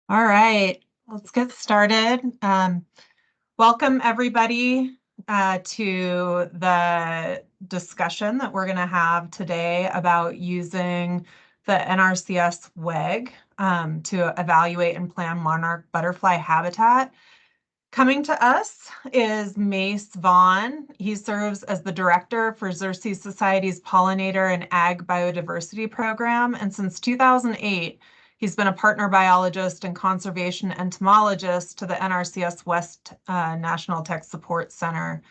All right, let's get started. Welcome everybody to the discussion that we're going to have today about using the NRCS WHEG to evaluate and plan monarch butterfly habitat. Coming to us is Mace Vaughn. He serves as the director for Xerces Society's Pollinator and Ag Biodiversity Program, and since 2008, he's been a partner biologist and conservation entomologist to the NRCS West National Tech Support Center.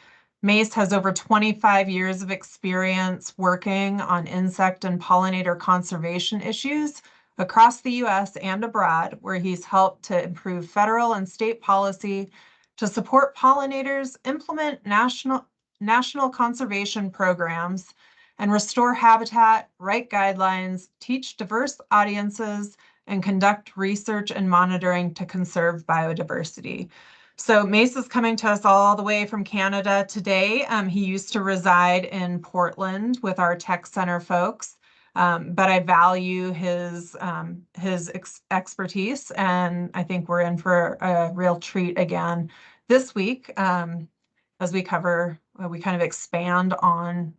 Mace has over 25 years of experience working on insect and pollinator conservation issues across the US and abroad, where he's helped to improve federal and state policy to support pollinators, implement national conservation programs, and restore habitat, write guidelines, teach diverse audiences, and conduct research and monitoring to conserve biodiversity. So Mace is coming to us all the way from Canada today. He used to reside in Portland with our tech center folks, but I value his expertise, and I think we're in for a real treat again this week as we kind of expand on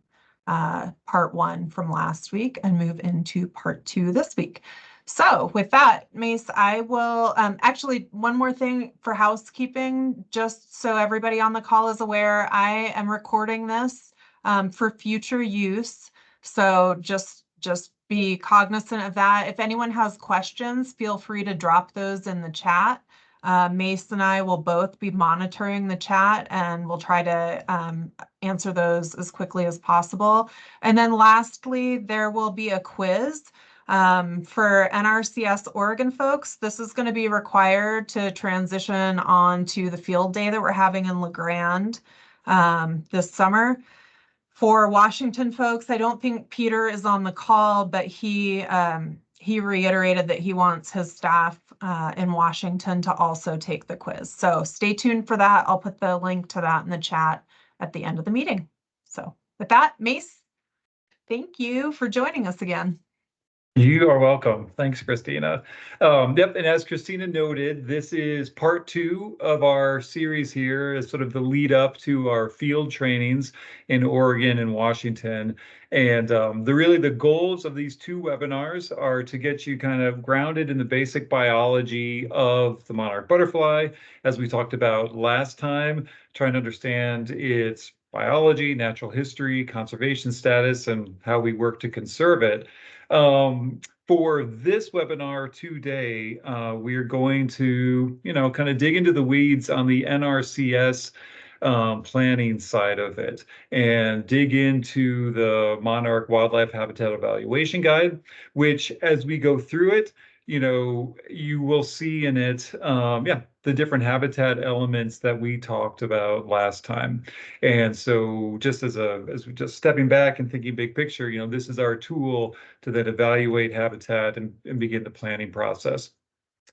part one from last week and move into part two this week. So with that, Mace, I will actually, one more thing for housekeeping, just so everybody on the call is aware, I am recording this for future use. So just be cognizant of that. If anyone has questions, feel free to drop those in the chat. Mace and I will both be monitoring the chat, and we'll try to answer those as quickly as possible. And then lastly, there will be a quiz. For NRCS Oregon folks, this is going to be required to transition on to the field day that we're having in La Grande this summer. For Washington folks, I don't think Peter is on the call, but he reiterated that he wants his staff in Washington to also take the quiz. So stay tuned for that. I'll put the link to that in the chat at the end of the meeting. So with that, Mace, thank you for joining us again. You are welcome. Thanks, Christina. Yep, and as Christina noted, this is part two of our series here as sort of the lead up to our field trainings in Oregon and Washington. And the goals of these two webinars are to get you kind of grounded in the basic biology of the monarch butterfly, as we talked about last time, trying to understand its biology, natural history, conservation status, and how we work to conserve it. For this webinar today, we are going to, kind of dig into the weeds on the NRCS planning side of it and dig into the Monarch Wildlife Habitat Evaluation Guide, which as we go through it, you will see in it, the different habitat elements that we talked about last time. And so just as we just stepping back and thinking big picture, this is our tool to then evaluate habitat and begin the planning process.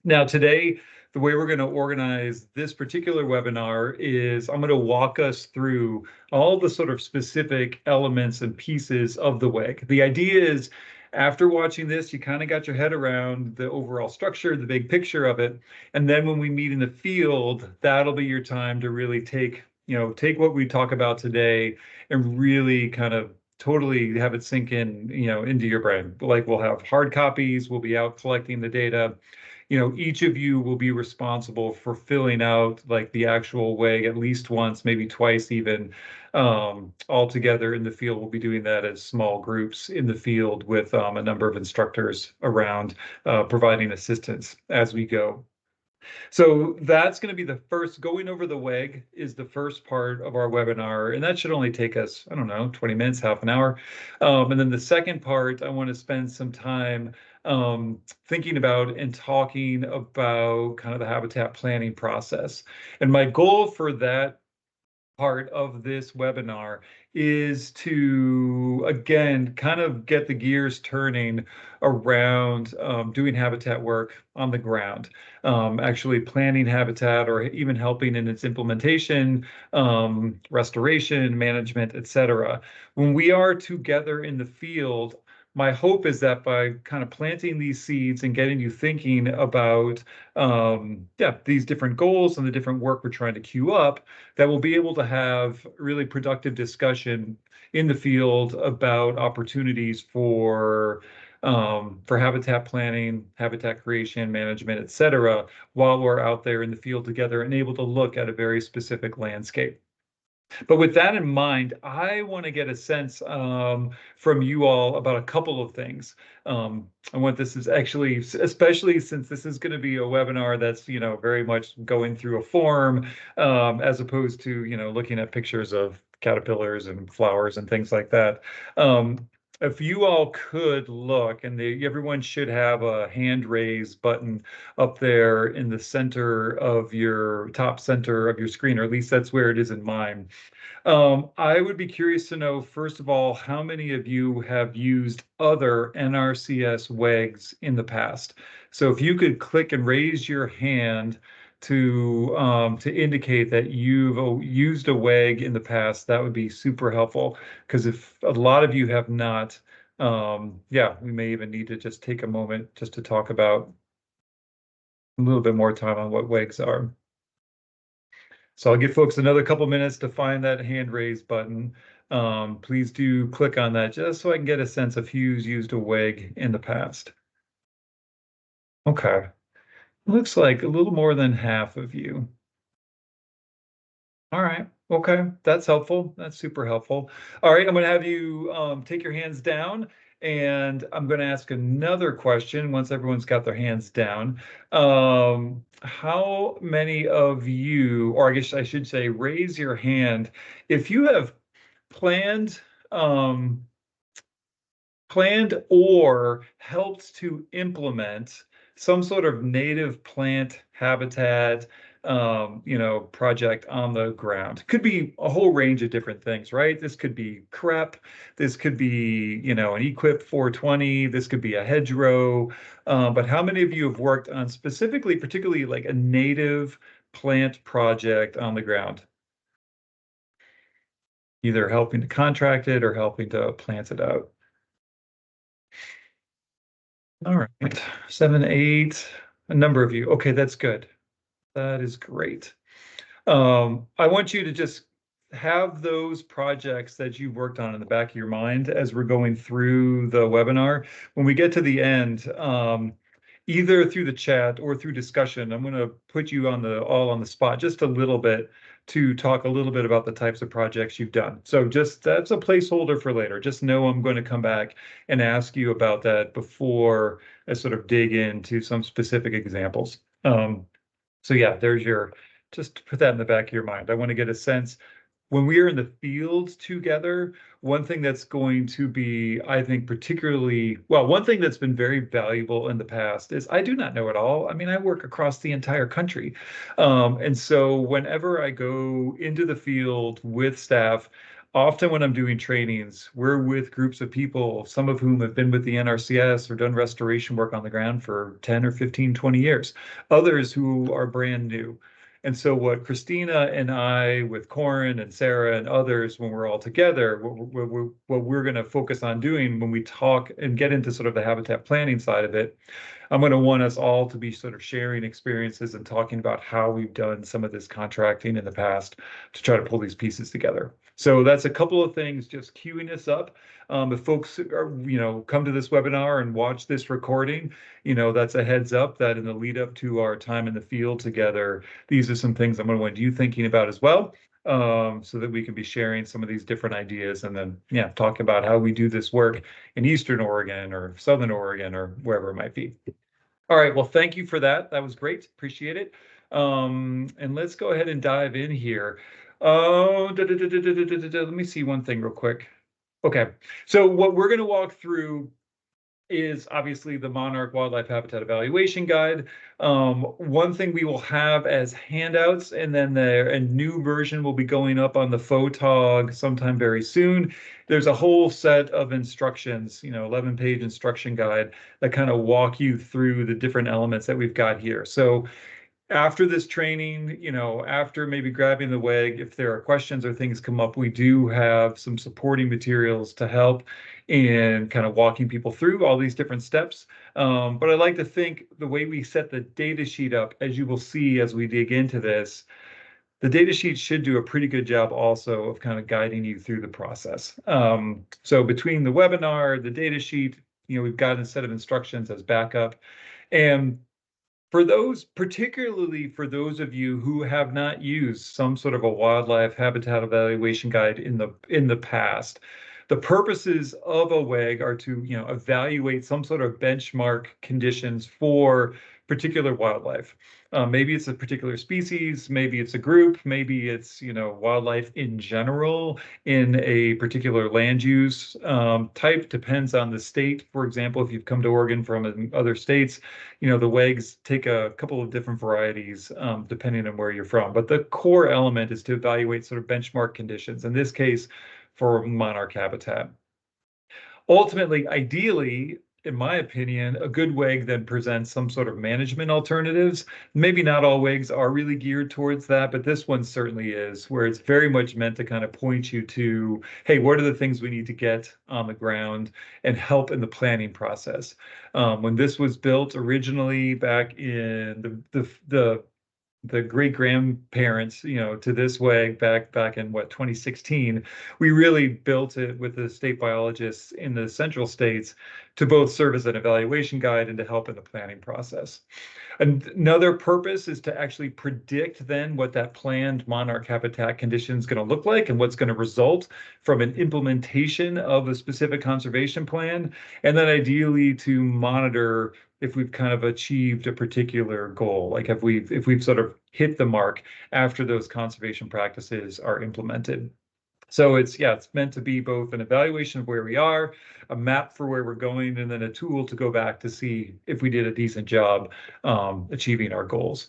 Now today, the way we're going to organize this particular webinar is I'm going to walk us through all the sort of specific elements and pieces of the WHEG. The idea is, after watching this, you kind of got your head around the overall structure, the big picture of it. And then when we meet in the field, that'll be your time to really take what we talk about today and really kind of totally have it sink in, into your brain. Like, we'll have hard copies, we'll be out collecting the data. Each of you will be responsible for filling out like the actual WHEG at least once, maybe twice even, all together in the field. We'll be doing that as small groups in the field with a number of instructors around providing assistance as we go. So that's going to be the first. Going over the WHEG is the first part of our webinar, and that should only take us, 20 minutes, half an hour. And then the second part, I want to spend some time thinking about and talking about kind of the habitat planning process. And my goal for that part of this webinar is to, again, kind of get the gears turning around doing habitat work on the ground, actually planning habitat or even helping in its implementation, restoration, management, etc. When we are together in the field, my hope is that by kind of planting these seeds and getting you thinking about these different goals and the different work we're trying to queue up, that we'll be able to have really productive discussion in the field about opportunities for habitat planning, habitat creation, management, et cetera, while we're out there in the field together and able to look at a very specific landscape. But with that in mind, I want to get a sense from you all about a couple of things. I want this is actually, especially since this is going to be a webinar that's, very much going through a form, as opposed to, looking at pictures of caterpillars and flowers and things like that. If you all could look, and everyone should have a hand raise button up there in the center of your top center of your screen, or at least that's where it is in mine. I would be curious to know, first of all, how many of you have used other NRCS WHEGs in the past? So if you could click and raise your hand to indicate that you've used a WHEG in the past, that would be super helpful. Because if a lot of you have not, we may even need to just take a moment just to talk about a little bit more time on what WHEGs are. So I'll give folks another couple minutes to find that hand raise button. Please do click on that just so I can get a sense of who's used a WHEG in the past. Okay, looks like a little more than half of you. All right, okay, that's helpful. That's super helpful. All right, I'm going to have you take your hands down, and I'm going to ask another question once everyone's got their hands down. How many of you, or I guess I should say, raise your hand if you have planned or helped to implement some sort of native plant habitat project on the ground. Could be a whole range of different things, right? This could be CREP, this could be, an Equip 420, this could be a hedgerow. But how many of you have worked on specifically, particularly like a native plant project on the ground? Either helping to contract it or helping to plant it out. All right, 7, 8, a number of you. Okay, that's good. That is great. I want you to just have those projects that you've worked on in the back of your mind as we're going through the webinar. When we get to the end, either through the chat or through discussion, I'm going to put you all on the spot just a little bit to talk a little bit about the types of projects you've done. So just that's a placeholder for later. Just know I'm going to come back and ask you about that before I sort of dig into some specific examples. So yeah, just put that in the back of your mind. I want to get a sense when we are in the field together, one thing that's going to be, I think, one thing that's been very valuable in the past is I do not know it all. I mean, I work across the entire country. And so whenever I go into the field with staff, often when I'm doing trainings, we're with groups of people, some of whom have been with the NRCS or done restoration work on the ground for 10 or 15, 20 years, others who are brand new. And so what Christina and I, with Corin and Sarah and others, when we're all together, what we're going to focus on doing when we talk and get into sort of the habitat planning side of it, I'm going to want us all to be sort of sharing experiences and talking about how we've done some of this contracting in the past to try to pull these pieces together. So that's a couple of things, just queuing us up. If folks are, come to this webinar and watch this recording, that's a heads up that in the lead up to our time in the field together, these are some things I'm going to want you thinking about as well, so that we can be sharing some of these different ideas and then, talk about how we do this work in Eastern Oregon or Southern Oregon or wherever it might be. All right, well, thank you for that. That was great. Appreciate it. And let's go ahead and dive in here. Let me see one thing real quick. Okay, so what we're going to walk through is obviously the Monarch Wildlife Habitat Evaluation Guide. One thing we will have as handouts, and then a new version will be going up on the Photog sometime very soon. There's a whole set of instructions, 11-page instruction guide that kind of walk you through the different elements that we've got here. So After this training, after maybe grabbing the WHEG, if there are questions or things come up, we do have some supporting materials to help in kind of walking people through all these different steps. But I like to think the way we set the data sheet up, as you will see as we dig into this, the data sheet should do a pretty good job also of kind of guiding you through the process. So between the webinar, the data sheet, we've got a set of instructions as backup. And for those, particularly for those of you who have not used some sort of a wildlife habitat evaluation guide in the past, the purposes of a WHEG are to, evaluate some sort of benchmark conditions for particular wildlife. Maybe it's a particular species, maybe it's a group, maybe it's, wildlife in general in a particular land use type, depends on the state. For example, if you've come to Oregon from other states, the WHEGs take a couple of different varieties depending on where you're from. But the core element is to evaluate sort of benchmark conditions, in this case, for monarch habitat. Ultimately, ideally, in my opinion, a good WHEG then presents some sort of management alternatives. Maybe not all WHEGs are really geared towards that, but this one certainly is, where it's very much meant to kind of point you to, hey, what are the things we need to get on the ground and help in the planning process. When this was built originally back in the great grandparents, to this WHEG back in 2016, we really built it with the state biologists in the central states to both serve as an evaluation guide and to help in the planning process. Another purpose is to actually predict then what that planned monarch habitat condition is going to look like and what's going to result from an implementation of a specific conservation plan, and then ideally to monitor if we've kind of achieved a particular goal, like if we've sort of hit the mark after those conservation practices are implemented. So it's meant to be both an evaluation of where we are, a map for where we're going, and then a tool to go back to see if we did a decent job achieving our goals.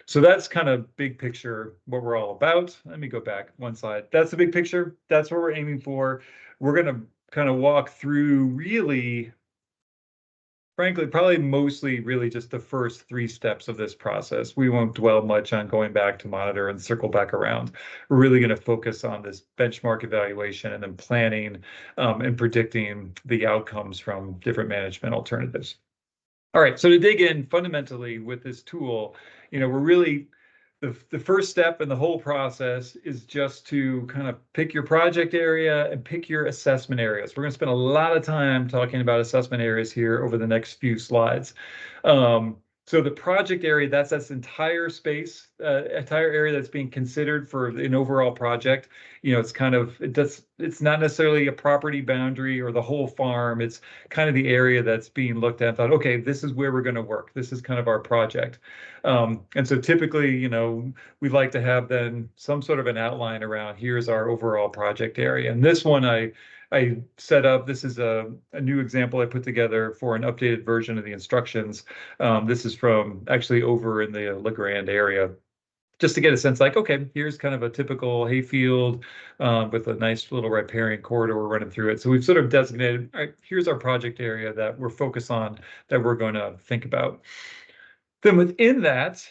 So that's kind of big picture what we're all about. Let me go back one slide. That's the big picture. That's what we're aiming for. We're going to kind of walk through really, frankly, probably mostly really just the first 3 steps of this process. We won't dwell much on going back to monitor and circle back around. We're really going to focus on this benchmark evaluation and then planning and predicting the outcomes from different management alternatives. All right, so to dig in fundamentally with this tool, we're really, the first step in the whole process is just to kind of pick your project area and pick your assessment areas. We're going to spend a lot of time talking about assessment areas here over the next few slides. So the project area, that's entire space, entire area that's being considered for an overall project. It's kind of, it's not necessarily a property boundary or the whole farm. It's kind of the area that's being looked at. Thought, okay, this is where we're going to work. This is kind of our project. And so typically, we'd like to have then some sort of an outline around here's our overall project area. And this one I set up, this is a new example I put together for an updated version of the instructions. This is from actually over in the La Grande area, just to get a sense like, okay, here's kind of a typical hayfield with a nice little riparian corridor running through it. So we've sort of designated, all right, here's our project area that we're focused on, that we're going to think about. Then within that,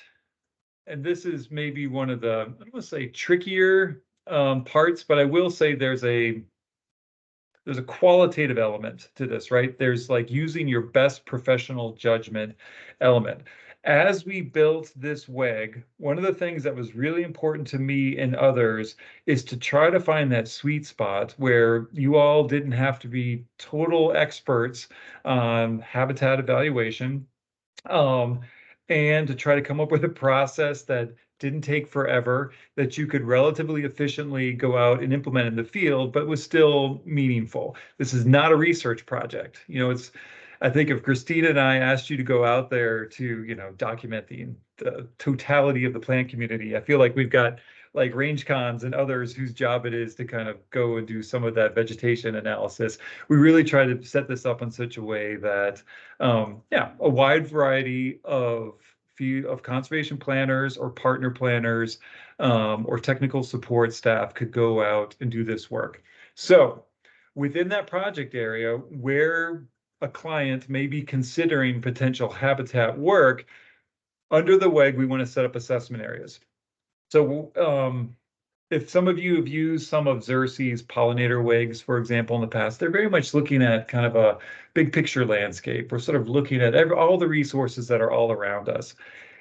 and this is maybe one of the, I don't want to say trickier parts, but I will say there's a qualitative element to this, right? There's like using your best professional judgment element. As we built this WHEG, one of the things that was really important to me and others is to try to find that sweet spot where you all didn't have to be total experts on habitat evaluation, and to try to come up with a process that didn't take forever, that you could relatively efficiently go out and implement in the field, but was still meaningful. This is not a research project. I think if Christina and I asked you to go out there to, document the totality of the plant community, I feel like we've got like range cons and others whose job it is to kind of go and do some of that vegetation analysis. We really try to set this up in such a way that, a wide variety of conservation planners or partner planners or technical support staff could go out and do this work. So within that project area where a client may be considering potential habitat work, under the WHEG, we want to set up assessment areas. So if some of you have used some of Xerces pollinator WHEGs, for example, in the past, they're very much looking at kind of a big picture landscape. We're sort of looking at all the resources that are all around us.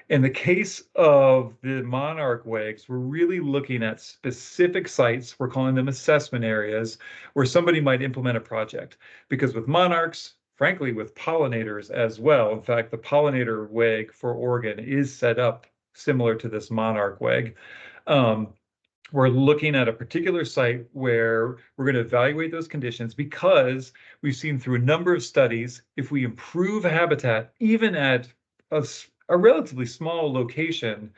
In the case of the Monarch WHEGs, we're really looking at specific sites. We're calling them assessment areas where somebody might implement a project. Because with monarchs, frankly, with pollinators as well, in fact, the pollinator WHEG for Oregon is set up similar to this Monarch WHEG. We're looking at a particular site where we're going to evaluate those conditions because we've seen through a number of studies, if we improve habitat, even at a relatively small location,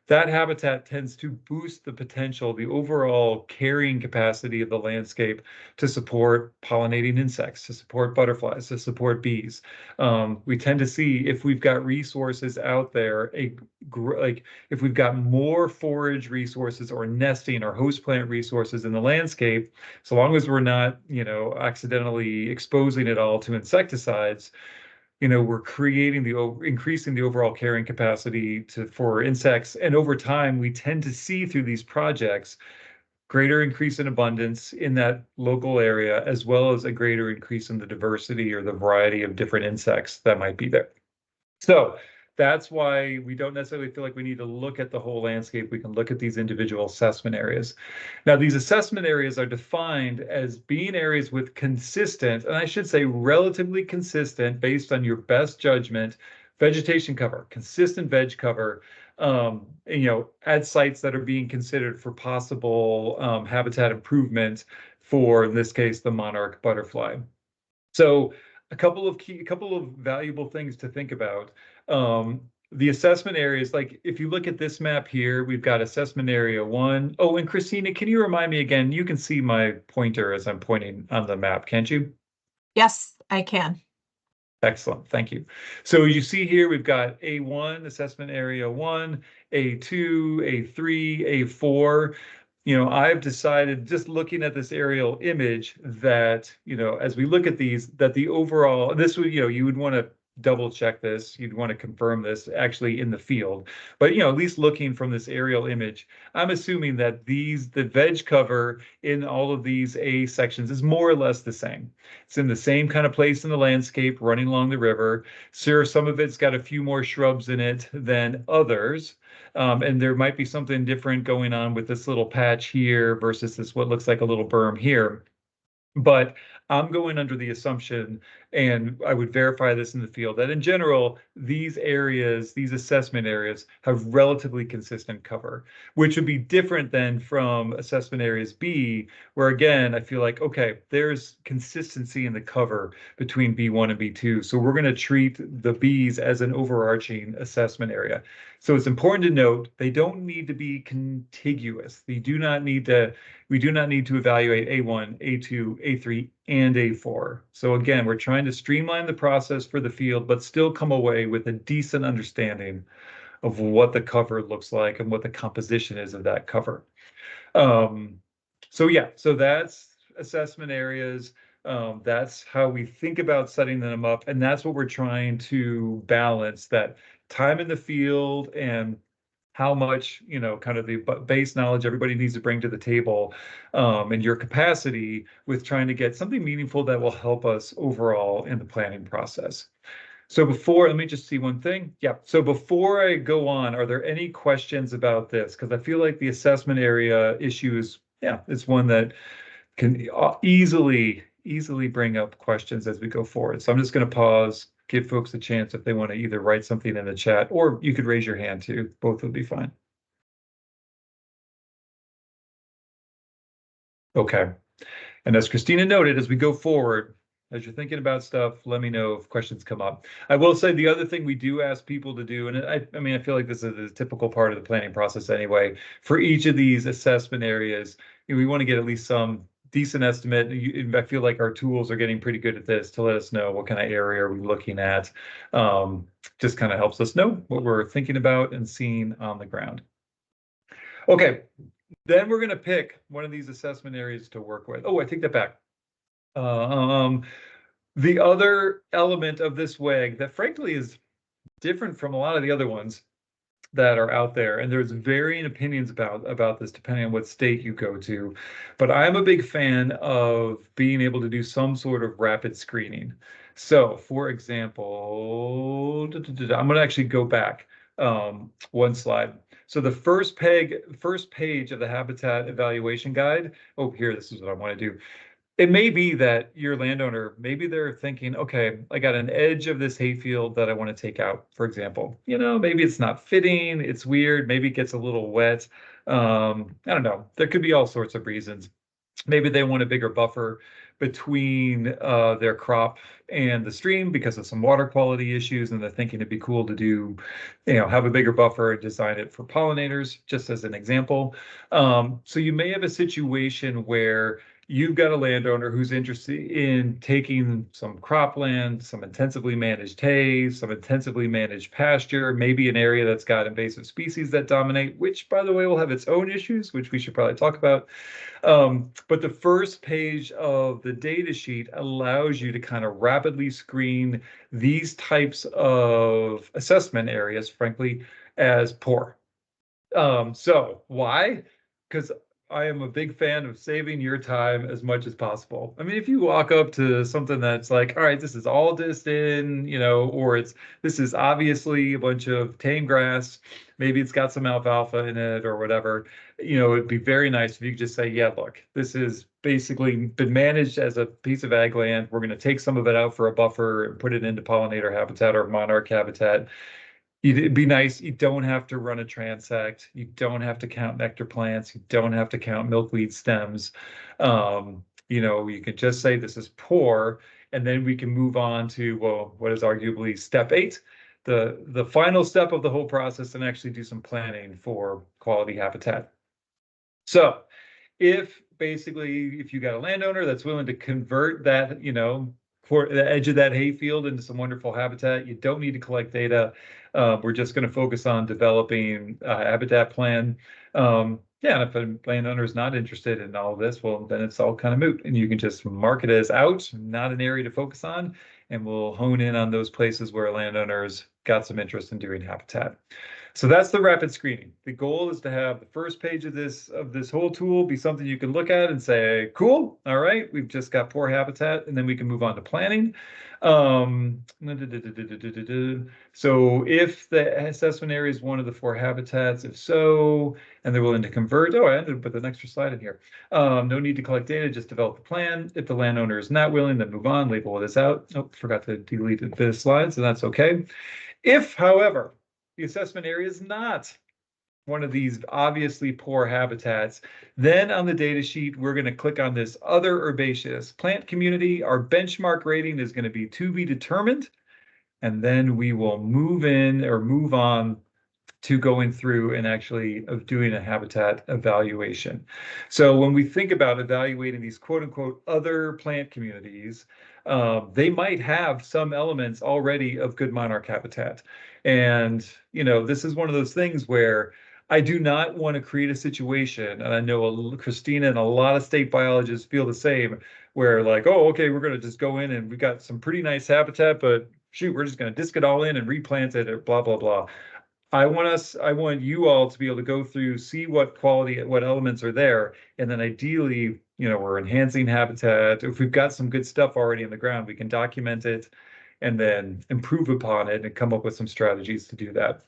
that habitat tends to boost the potential, the overall carrying capacity of the landscape to support pollinating insects, to support butterflies, to support bees. We tend to see if we've got resources out there, like if we've got more forage resources or nesting or host plant resources in the landscape, so long as we're not, accidentally exposing it all to insecticides, we're increasing the overall carrying capacity for insects. And over time, we tend to see through these projects greater increase in abundance in that local area, as well as a greater increase in the diversity or the variety of different insects that might be there. So that's why we don't necessarily feel like we need to look at the whole landscape. We can look at these individual assessment areas. Now, these assessment areas are defined as being areas with consistent, and I should say relatively consistent based on your best judgment, vegetation cover, consistent veg cover, at sites that are being considered for possible habitat improvement for, in this case, the monarch butterfly. So a couple of valuable things to think about. The assessment areas, like if you look at this map here, we've got assessment area 1. Oh, and Christina, can you remind me again? You can see my pointer as I'm pointing on the map, can't you? Yes, I can. Excellent, thank you. So you see here, we've got A1, assessment area 1, A2, A3, A4. I've decided, just looking at this aerial image, that, as we look at these, that the overall, this would, you would want to double check this, you'd want to confirm this actually in the field. But, at least looking from this aerial image, I'm assuming that the veg cover in all of these A sections is more or less the same. It's in the same kind of place in the landscape, running along the river. Sure, some of it's got a few more shrubs in it than others. And there might be something different going on with this little patch here versus this, what looks like a little berm here. But I'm going under the assumption, and I would verify this in the field, that in general, these areas, these assessment areas, have relatively consistent cover, which would be different than from assessment areas B, where again, I feel like, okay, there's consistency in the cover between B1 and B2. So we're going to treat the Bs as an overarching assessment area. So it's important to note, they don't need to be contiguous. We do not need to evaluate A1, A2, A3, and A4. So again, we're trying to streamline the process for the field, but still come away with a decent understanding of what the cover looks like and what the composition is of that cover. So that's assessment areas. That's how we think about setting them up. And that's what we're trying to balance, that time in the field and how much, kind of the base knowledge everybody needs to bring to the table, and your capacity with trying to get something meaningful that will help us overall in the planning process. So let me just see one thing. Yeah. So before I go on, are there any questions about this? Because I feel like the assessment area issue it's one that can easily bring up questions as we go forward. So I'm just going to pause, give folks a chance if they want to either write something in the chat, or you could raise your hand too. Both would be fine. Okay. And as Christina noted, as we go forward, as you're thinking about stuff, let me know if questions come up. I will say the other thing we do ask people to do, and I feel like this is a typical part of the planning process anyway, for each of these assessment areas, we want to get at least some decent estimate. I feel like our tools are getting pretty good at this, to let us know what kind of area are we looking at. Just kind of helps us know what we're thinking about and seeing on the ground. Okay, then we're going to pick one of these assessment areas to work with. Oh, I take that back. The other element of this WHEG that frankly is different from a lot of the other ones that are out there, and there's varying opinions about this depending on what state you go to. But I'm a big fan of being able to do some sort of rapid screening. So, for example, I'm going to actually go back one slide. So the first page of the habitat evaluation guide. Oh, here, this is what I want to do. It may be that your landowner, maybe they're thinking, okay, I got an edge of this hayfield that I want to take out, for example. Maybe it's not fitting, it's weird, maybe it gets a little wet. I don't know. There could be all sorts of reasons. Maybe they want a bigger buffer between their crop and the stream because of some water quality issues, and they're thinking it'd be cool to do, have a bigger buffer and design it for pollinators, just as an example. So you may have a situation where you've got a landowner who's interested in taking some cropland, some intensively managed hay, some intensively managed pasture, maybe an area that's got invasive species that dominate, which, by the way, will have its own issues, which we should probably talk about. But the first page of the data sheet allows you to kind of rapidly screen these types of assessment areas, frankly, as poor. So why? Because I am a big fan of saving your time as much as possible. I mean, if you walk up to something that's like, all right, this is all dissed in, or this is obviously a bunch of tame grass, maybe it's got some alfalfa in it or whatever, it'd be very nice if you could just say, yeah, look, this has basically been managed as a piece of ag land. We're going to take some of it out for a buffer and put it into pollinator habitat or monarch habitat. It'd be nice. You don't have to run a transect. You don't have to count nectar plants. You don't have to count milkweed stems. You can just say this is poor, and then we can move on to, well, what is arguably step 8, the final step of the whole process, and actually do some planning for quality habitat. So if you got a landowner that's willing to convert that, for the edge of that hayfield into some wonderful habitat, you don't need to collect data. We're just going to focus on developing a habitat plan. Yeah, and if a landowner is not interested in all of this, well, then it's all kind of moot, and you can just mark it as out, not an area to focus on, and we'll hone in on those places where landowners got some interest in doing habitat. So that's the rapid screening. The goal is to have the first page of this whole tool be something you can look at and say, cool, all right, we've just got poor habitat, and then we can move on to planning. So if the assessment area is one of the 4 habitats, if so, and they're willing to convert, I ended up with an extra slide in here. No need to collect data, just develop a plan. If the landowner is not willing, then move on, label this out. Oh, forgot to delete the slide, so that's okay. If, however, the assessment area is not one of these obviously poor habitats, then on the data sheet, we're going to click on this other herbaceous plant community. Our benchmark rating is going to be determined, and then we will move on to going through and actually doing a habitat evaluation. So when we think about evaluating these quote unquote other plant communities, they might have some elements already of good monarch habitat. And, this is one of those things where I do not want to create a situation, and I know Christina and a lot of state biologists feel the same, where like, oh, okay, we're going to just go in and we got some pretty nice habitat, but shoot, we're just going to disc it all in and replant it or blah, blah, blah. I want you all to be able to go through, see what elements are there, and then ideally, we're enhancing habitat. If we've got some good stuff already in the ground, we can document it and then improve upon it and come up with some strategies to do that.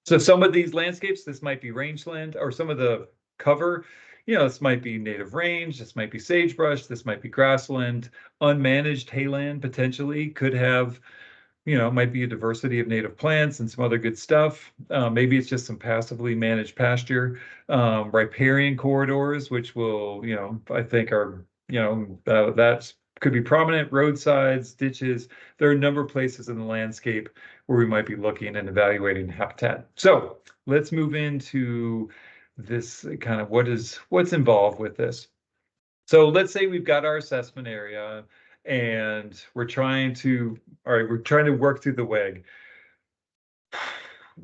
So some of these landscapes, this might be rangeland, or some of the cover, this might be native range, this might be sagebrush, this might be grassland, unmanaged hayland potentially could have, might be a diversity of native plants and some other good stuff. Maybe it's just some passively managed pasture, riparian corridors, which will, I think are, that could be prominent, roadsides, ditches. There are a number of places in the landscape where we might be looking and evaluating habitat. So let's move into this kind of what's involved with this. So let's say we've got our assessment area and we're trying to work through the WHEG.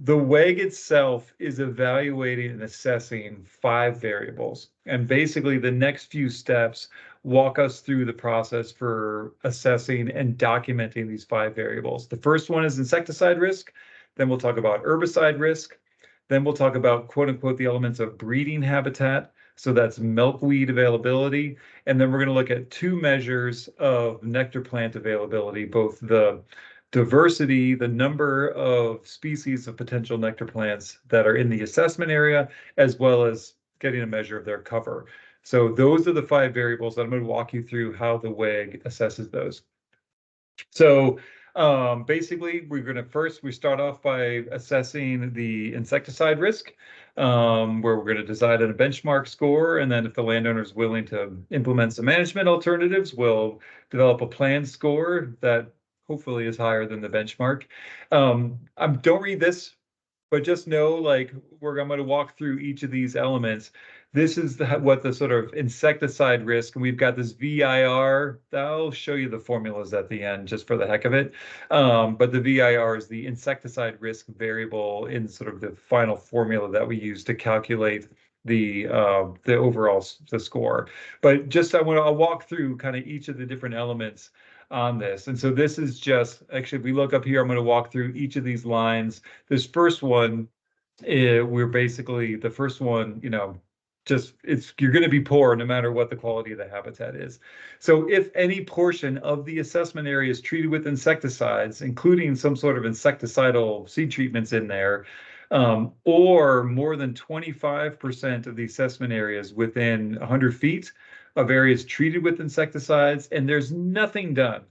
The WHEG itself is evaluating and assessing 5 variables. And basically the next few steps walk us through the process for assessing and documenting these 5 variables. The first one is insecticide risk. Then we'll talk about herbicide risk. Then we'll talk about quote unquote the elements of breeding habitat. So that's milkweed availability. And then we're going to look at two measures of nectar plant availability, both the diversity, the number of species of potential nectar plants that are in the assessment area, as well as getting a measure of their cover. So those are the 5 variables that I'm going to walk you through how the WHEG assesses those. So basically, we start off by assessing the insecticide risk, where we're going to decide on a benchmark score. And then if the landowner is willing to implement some management alternatives, we'll develop a planned score that hopefully is higher than the benchmark. Don't read this, but just know, like, I'm going to walk through each of these elements. This is what the sort of insecticide risk, and we've got this VIR. I'll show you the formulas at the end just for the heck of it. But the VIR is the insecticide risk variable in sort of the final formula that we use to calculate the overall score. But just I'll walk through kind of each of the different elements on this. And so this is just, actually, if we look up here, I'm going to walk through each of these lines. This first one, we're basically, the first one, you're going to be poor no matter what the quality of the habitat is. So if any portion of the assessment area is treated with insecticides, including some sort of insecticidal seed treatments in there, or more than 25% of the assessment areas within 100 feet of areas treated with insecticides, and there's nothing done,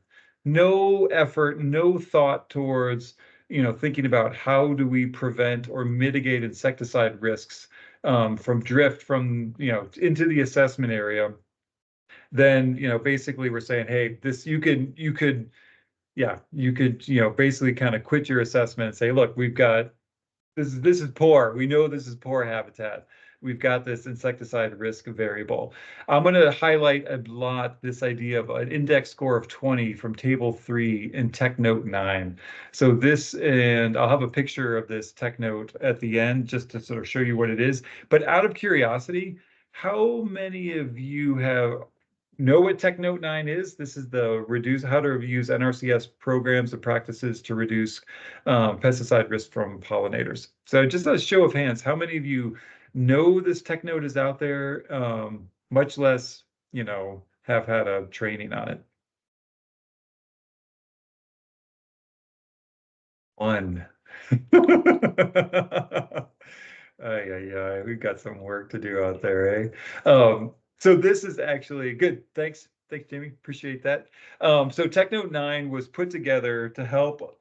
no effort, no thought towards, thinking about how do we prevent or mitigate insecticide risks from drift from, into the assessment area, then, basically we're saying, hey, you could, basically kind of quit your assessment and say, look, we've got, this is poor. We know this is poor habitat. We've got this insecticide risk variable. I'm going to highlight a lot this idea of an index score of 20 from table 3 in tech note 9. So this, and I'll have a picture of this tech note at the end just to sort of show you what it is. But out of curiosity, how many of you know what Tech Note 9 is? This is how to use NRCS programs and practices to reduce pesticide risk from pollinators. So just a show of hands, how many of you know this Tech Note is out there, much less, have had a training on it? One. We've got some work to do out there, eh? So this is actually good. Thanks, Jamie. Appreciate that. So TechNote 9 was put together to help,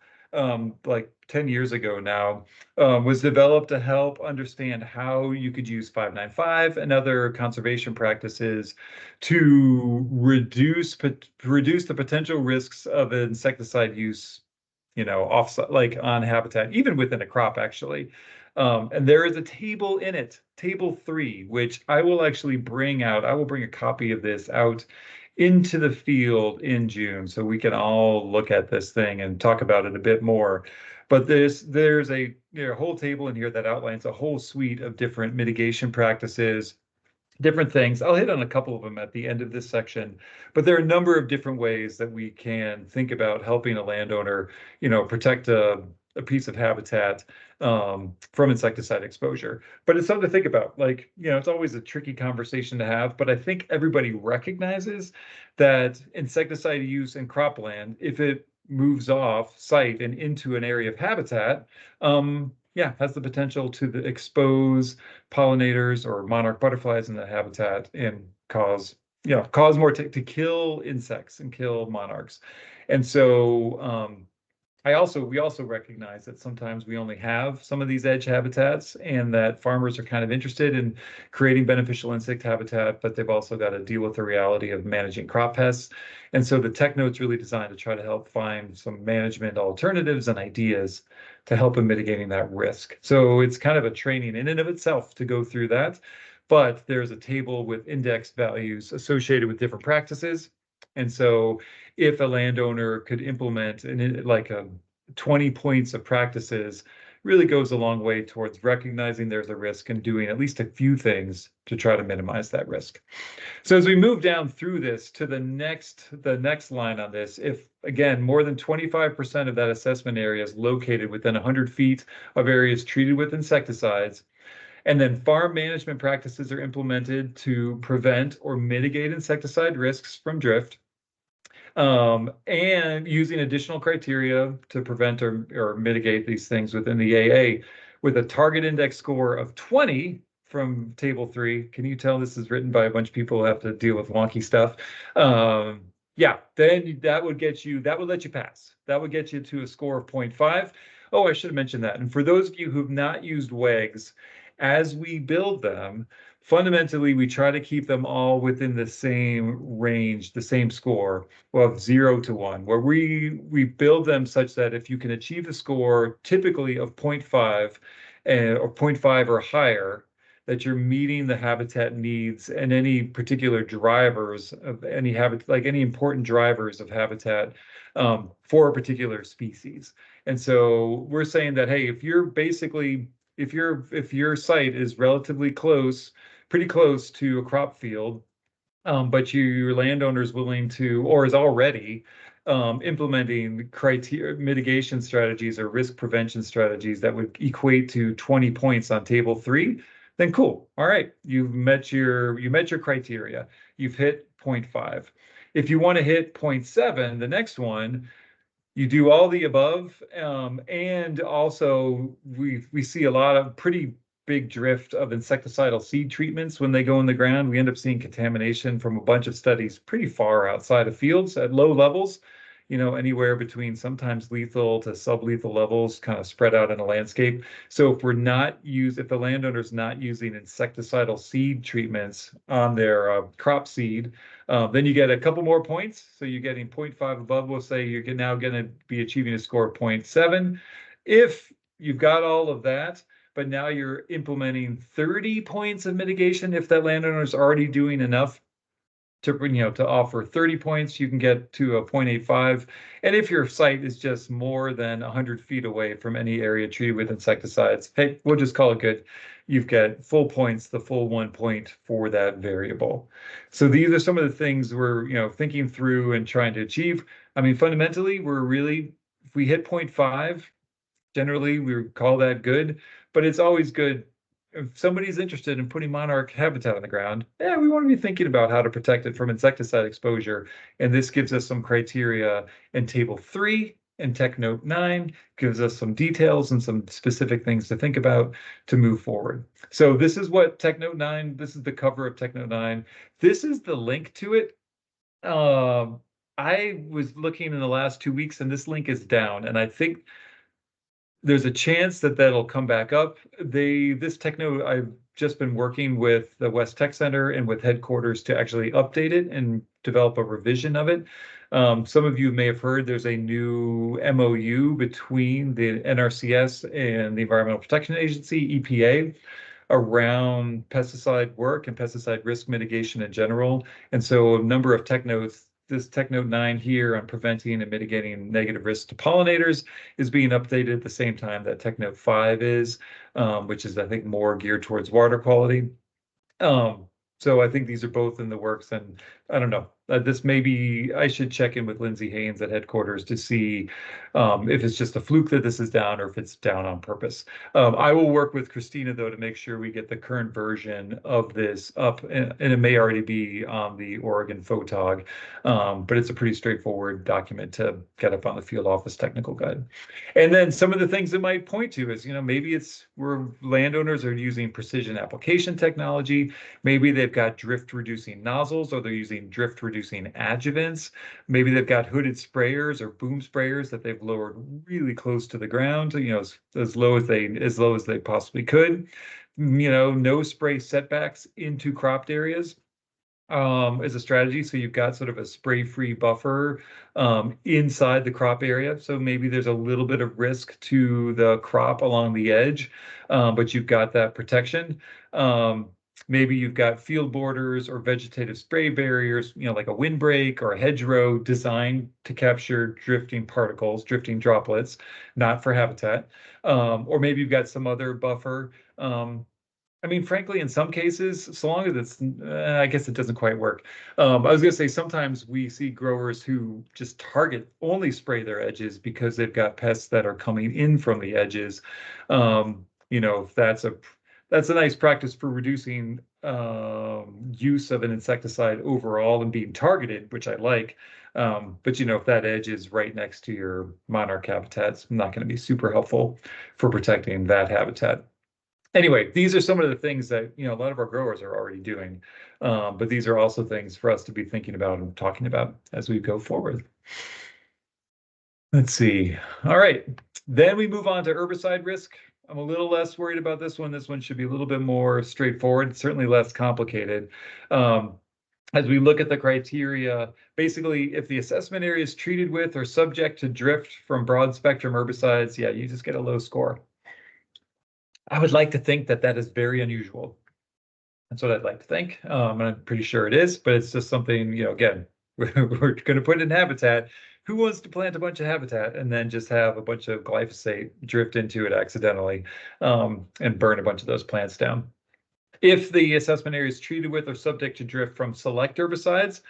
like 10 years ago now, was developed to help understand how you could use 595 and other conservation practices to reduce the potential risks of insecticide use, offsite, like on habitat, even within a crop, actually. And there is a table in it, table 3, which I will actually bring out. I will bring a copy of this out into the field in June so we can all look at this thing and talk about it a bit more. But there's a whole table in here that outlines a whole suite of different mitigation practices, different things. I'll hit on a couple of them at the end of this section, but there are a number of different ways that we can think about helping a landowner, protect a piece of habitat from insecticide exposure. But it's something to think about. Like, it's always a tricky conversation to have, but I think everybody recognizes that insecticide use in cropland, if it moves off site and into an area of habitat, has the potential to expose pollinators or monarch butterflies in the habitat and cause more to kill insects and kill monarchs. And so we also recognize that sometimes we only have some of these edge habitats, and that farmers are kind of interested in creating beneficial insect habitat, but they've also got to deal with the reality of managing crop pests. And so the Tech Note's really designed to try to help find some management alternatives and ideas to help in mitigating that risk. So it's kind of a training in and of itself to go through that, but there's a table with index values associated with different practices. And so if a landowner could implement like 20 points of practices really goes a long way towards recognizing there's a risk and doing at least a few things to try to minimize that risk. So as we move down through this to the next line on this, if again, more than 25% of that assessment area is located within 100 feet of areas treated with insecticides, and then farm management practices are implemented to prevent or mitigate insecticide risks from drift, and using additional criteria to prevent or mitigate these things within the AA with a target index score of 20 from table 3. Can you tell this is written by a bunch of people who have to deal with wonky stuff? Yeah, then that would let you pass. That would get you to a score of 0.5. Oh, I should have mentioned that. And for those of you who've not used WHEGs, as we build them, fundamentally, we try to keep them all within the same range, the same score of 0 to 1, where we build them such that if you can achieve a score typically of 0.5 or 0.5 or higher, that you're meeting the habitat needs and any particular drivers of any habitat, like any important drivers of habitat for a particular species. And so we're saying that, hey, if your site is relatively close, pretty close to a crop field, but your landowner is willing to, or is already implementing mitigation strategies or risk prevention strategies that would equate to 20 points on table 3, then cool. All right, you've met your criteria. You've hit 0.5. If you want to hit 0.7, the next one, you do all the above, and also we see a lot of pretty big drift of insecticidal seed treatments when they go in the ground. We end up seeing contamination from a bunch of studies pretty far outside of fields at low levels, anywhere between sometimes lethal to sublethal levels, kind of spread out in a landscape. So if the landowner's not using insecticidal seed treatments on their crop seed, then you get a couple more points. So you're getting 0.5 above. We'll say you're now going to be achieving a score of 0.7. If you've got all of that, but now you're implementing 30 points of mitigation, if that landowner is already doing enough to offer 30 points, you can get to a 0.85. And if your site is just more than 100 feet away from any area treated with insecticides, hey, we'll just call it good. You've got full points, the full 1 point for that variable. So these are some of the things we're thinking through and trying to achieve. I mean, fundamentally, if we hit 0.5, generally we would call that good, but it's always good if somebody's interested in putting monarch habitat on the ground. Yeah, we want to be thinking about how to protect it from insecticide exposure. And this gives us some criteria in table 3 and tech note 9, gives us some details and some specific things to think about to move forward. So this is what tech note 9, this is the cover of tech note 9. This is the link to it. I was looking in the last 2 weeks and this link is down, and I think there's a chance that that'll come back up. This techno, I've just been working with the West Tech Center and with headquarters to actually update it and develop a revision of it. Some of you may have heard there's a new MOU between the NRCS and the Environmental Protection Agency, EPA, around pesticide work and pesticide risk mitigation in general. And so a number of tech notes, this tech note 9 here on preventing and mitigating negative risks to pollinators is being updated at the same time that tech note 5 is, which is, I think, more geared towards water quality. So I think these are both in the works, and I don't know. This maybe I should check in with Lindsay Haynes at headquarters to see if it's just a fluke that this is down or if it's down on purpose. I will work with Christina, though, to make sure we get the current version of this up, and it may already be on the Oregon Photog, but it's a pretty straightforward document to get up on the field office technical guide. And then some of the things it might point to is, maybe it's where landowners are using precision application technology. Maybe they've got drift reducing nozzles, or they're using drift reducing adjuvants. Maybe they've got hooded sprayers or boom sprayers that they've lowered really close to the ground, as low as they possibly could. No spray setbacks into cropped areas is a strategy. So you've got sort of a spray-free buffer inside the crop area. So maybe there's a little bit of risk to the crop along the edge, but you've got that protection. Maybe you've got field borders or vegetative spray barriers, like a windbreak or a hedgerow designed to capture drifting particles, drifting droplets, not for habitat. Or maybe you've got some other buffer. I mean, frankly, in some cases, so long as it's, I guess it doesn't quite work. I was going to say sometimes we see growers who just only spray their edges because they've got pests that are coming in from the edges. That's a nice practice for reducing use of an insecticide overall and being targeted, which I like. But if that edge is right next to your monarch habitat, it's not going to be super helpful for protecting that habitat. Anyway, these are some of the things that a lot of our growers are already doing, but these are also things for us to be thinking about and talking about as we go forward. Let's see. All right, then we move on to herbicide risk. I'm a little less worried about this one. This one should be a little bit more straightforward, certainly less complicated. As we look at the criteria, basically, if the assessment area is treated with or subject to drift from broad spectrum herbicides, yeah, you just get a low score. I would like to think that that is very unusual. That's what I'd like to think. And I'm pretty sure it is, but it's just something, again, we're going to put it in habitat. Who wants to plant a bunch of habitat and then just have a bunch of glyphosate drift into it accidentally and burn a bunch of those plants down? If the assessment area is treated with or subject to drift from select herbicides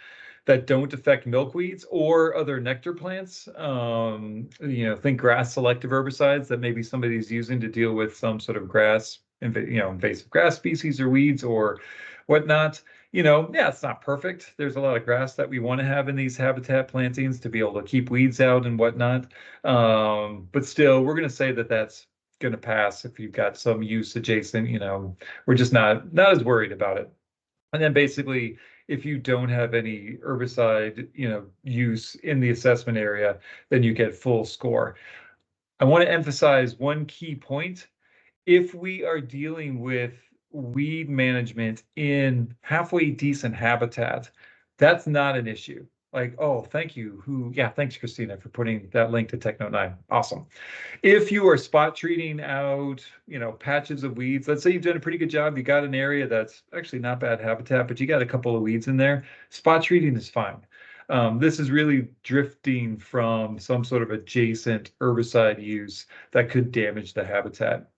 that don't affect milkweeds or other nectar plants, think grass selective herbicides that maybe somebody's using to deal with some sort of grass, invasive grass species or weeds or whatnot. Yeah, it's not perfect. There's a lot of grass that we want to have in these habitat plantings to be able to keep weeds out and whatnot. But still, we're going to say that that's going to pass if you've got some use adjacent. We're just not as worried about it. And then basically, if you don't have any herbicide, use in the assessment area, then you get full score. I want to emphasize one key point. If we are dealing with weed management in halfway decent habitat, that's not an issue. Like, oh, thank you. Thanks, Christina, for putting that link to TechNote9. Awesome. If you are spot treating out, patches of weeds, let's say you've done a pretty good job, you got an area that's actually not bad habitat, but you got a couple of weeds in there, spot treating is fine. This is really drifting from some sort of adjacent herbicide use that could damage the habitat.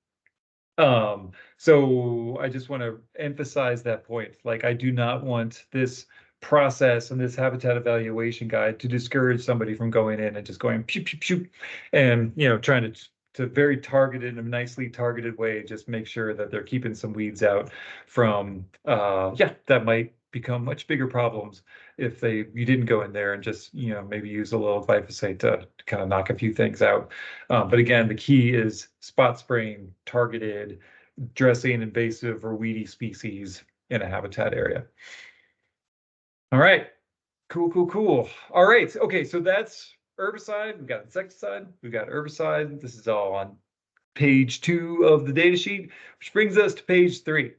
So I just want to emphasize that point. Like, I do not want this process and this habitat evaluation guide to discourage somebody from going in and just going pew pew pew and trying to very targeted in a nicely targeted way just make sure that they're keeping some weeds out from that might become much bigger problems if you didn't go in there and just maybe use a little glyphosate to kind of knock a few things out. But again, the key is spot spraying targeted, dressing invasive or weedy species in a habitat area. All right, cool. All right, okay, so that's herbicide, we've got insecticide, we've got herbicide. This is all on page 2 of the data sheet, which brings us to page 3.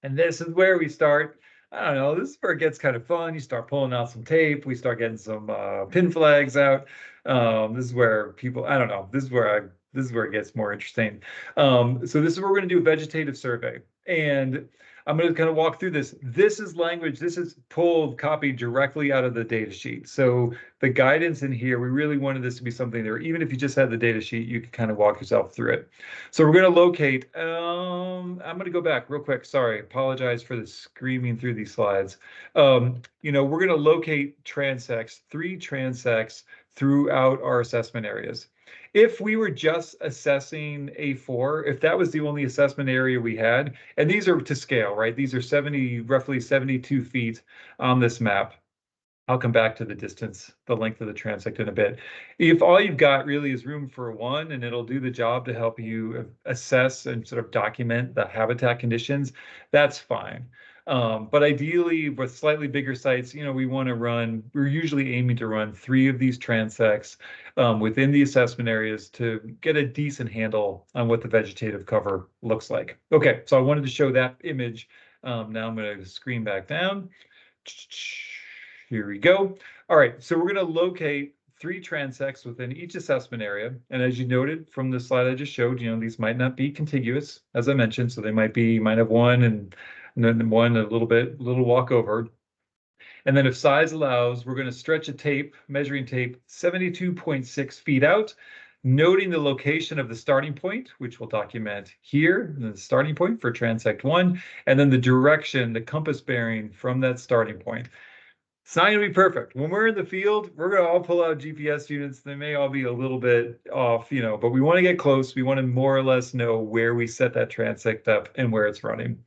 And this is where we start. I don't know, this is where it gets kind of fun. You start pulling out some tape, we start getting some pin flags out. This is where people, I don't know, this is where it gets more interesting. So this is where we're going to do a vegetative survey. And I'm going to kind of walk through this. This is language, this is copied directly out of the data sheet. So the guidance in here, we really wanted this to be something there, even if you just had the data sheet, you could kind of walk yourself through it. So we're going to locate, I'm going to go back real quick. Sorry, apologize for the screaming through these slides. We're going to locate transects, 3 transects throughout our assessment areas. If we were just assessing A4, if that was the only assessment area we had, and these are to scale, right? These are roughly 72 feet on this map. I'll come back to the distance, the length of the transect in a bit. If all you've got really is room for 1, and it'll do the job to help you assess and sort of document the habitat conditions, that's fine. But ideally, with slightly bigger sites, we're usually aiming to run 3 of these transects within the assessment areas to get a decent handle on what the vegetative cover looks like. Okay, so I wanted to show that image. Now I'm going to screen back down. Here we go. All right, so we're going to locate 3 transects within each assessment area. And as you noted from the slide I just showed, these might not be contiguous, as I mentioned. So you might have 1 and and then one a little walk over. And then if size allows, we're going to stretch a tape, measuring tape 72.6 feet out, noting the location of the starting point, which we'll document here, the starting point for transect 1, and then the direction, the compass bearing from that starting point. It's not going to be perfect. When we're in the field, we're going to all pull out GPS units. They may all be a little bit off, but we want to get close. We want to more or less know where we set that transect up and where it's running.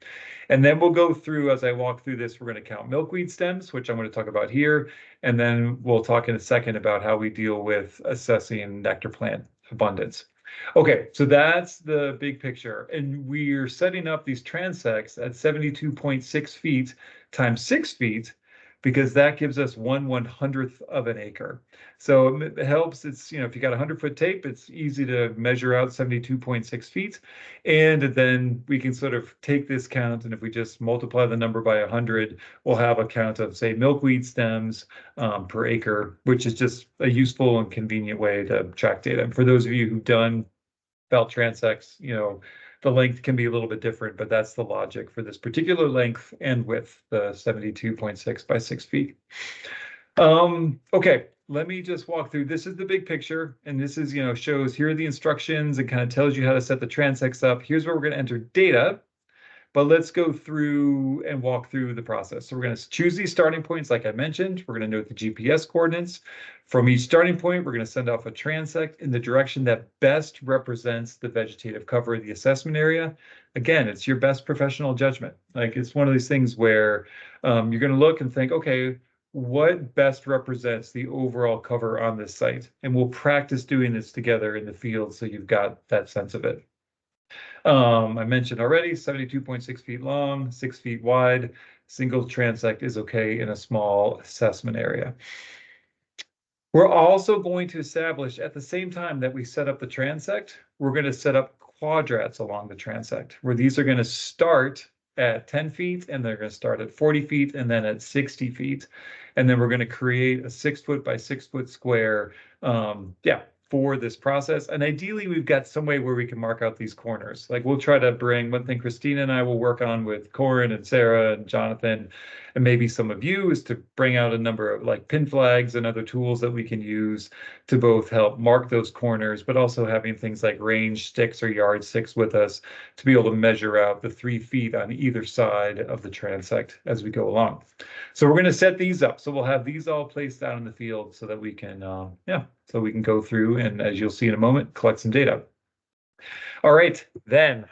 And then we'll go through, as I walk through this, we're going to count milkweed stems, which I'm going to talk about here. And then we'll talk in a second about how we deal with assessing nectar plant abundance. Okay, so that's the big picture. And we're setting up these transects at 72.6 feet times 6 feet, because that gives us 1/100th of an acre. So it helps. It's, if you got 100-foot tape, it's easy to measure out 72.6 feet. And then we can sort of take this count, and if we just multiply the number by 100, we'll have a count of, say, milkweed stems per acre, which is just a useful and convenient way to track data. And for those of you who've done belt transects, the length can be a little bit different, but that's the logic for this particular length and width, the 72.6 by 6 feet. Okay, let me just walk through. This is the big picture, and this is, shows here are the instructions and kind of tells you how to set the transects up. Here's where we're going to enter data. But let's go through and walk through the process. So we're going to choose these starting points, like I mentioned. We're going to note the GPS coordinates. From each starting point, we're going to send off a transect in the direction that best represents the vegetative cover of the assessment area. Again, it's your best professional judgment. Like, it's one of these things where you're going to look and think, okay, what best represents the overall cover on this site? And we'll practice doing this together in the field so you've got that sense of it. I mentioned already 72.6 feet long, 6 feet wide. Single transect is okay in a small assessment area. We're also going to establish, at the same time that we set up the transect, we're going to set up quadrats along the transect, where these are going to start at 10 feet, and they're going to start at 40 feet, and then at 60 feet. And then we're going to create a 6-foot by 6-foot square, for this process. And ideally, we've got some way where we can mark out these corners. Like, we'll try to bring one thing Christina and I will work on with Corin and Sarah and Jonathan, and maybe some of you, is to bring out a number of like pin flags and other tools that we can use to both help mark those corners, but also having things like range sticks or yardsticks with us to be able to measure out the 3 feet on either side of the transect as we go along. So we're going to set these up. So we'll have these all placed out in the field so that we can, so we can go through and, as you'll see in a moment, collect some data. All right, then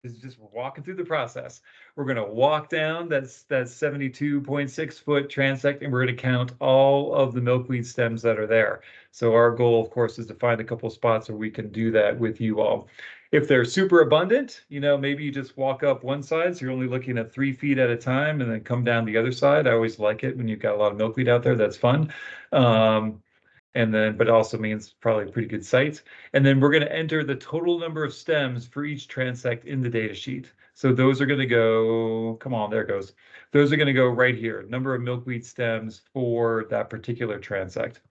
this is just walking through the process. We're going to walk down that 72.6-foot transect, and we're going to count all of the milkweed stems that are there. So our goal, of course, is to find a couple spots where we can do that with you all. If they're super abundant, maybe you just walk up one side, so you're only looking at 3 feet at a time, and then come down the other side. I always like it when you've got a lot of milkweed out there. That's fun. But it also means probably a pretty good site. And then we're going to enter the total number of stems for each transect in the data sheet. So those are going to go, come on, there it goes. Those are going to go right here, number of milkweed stems for that particular transect.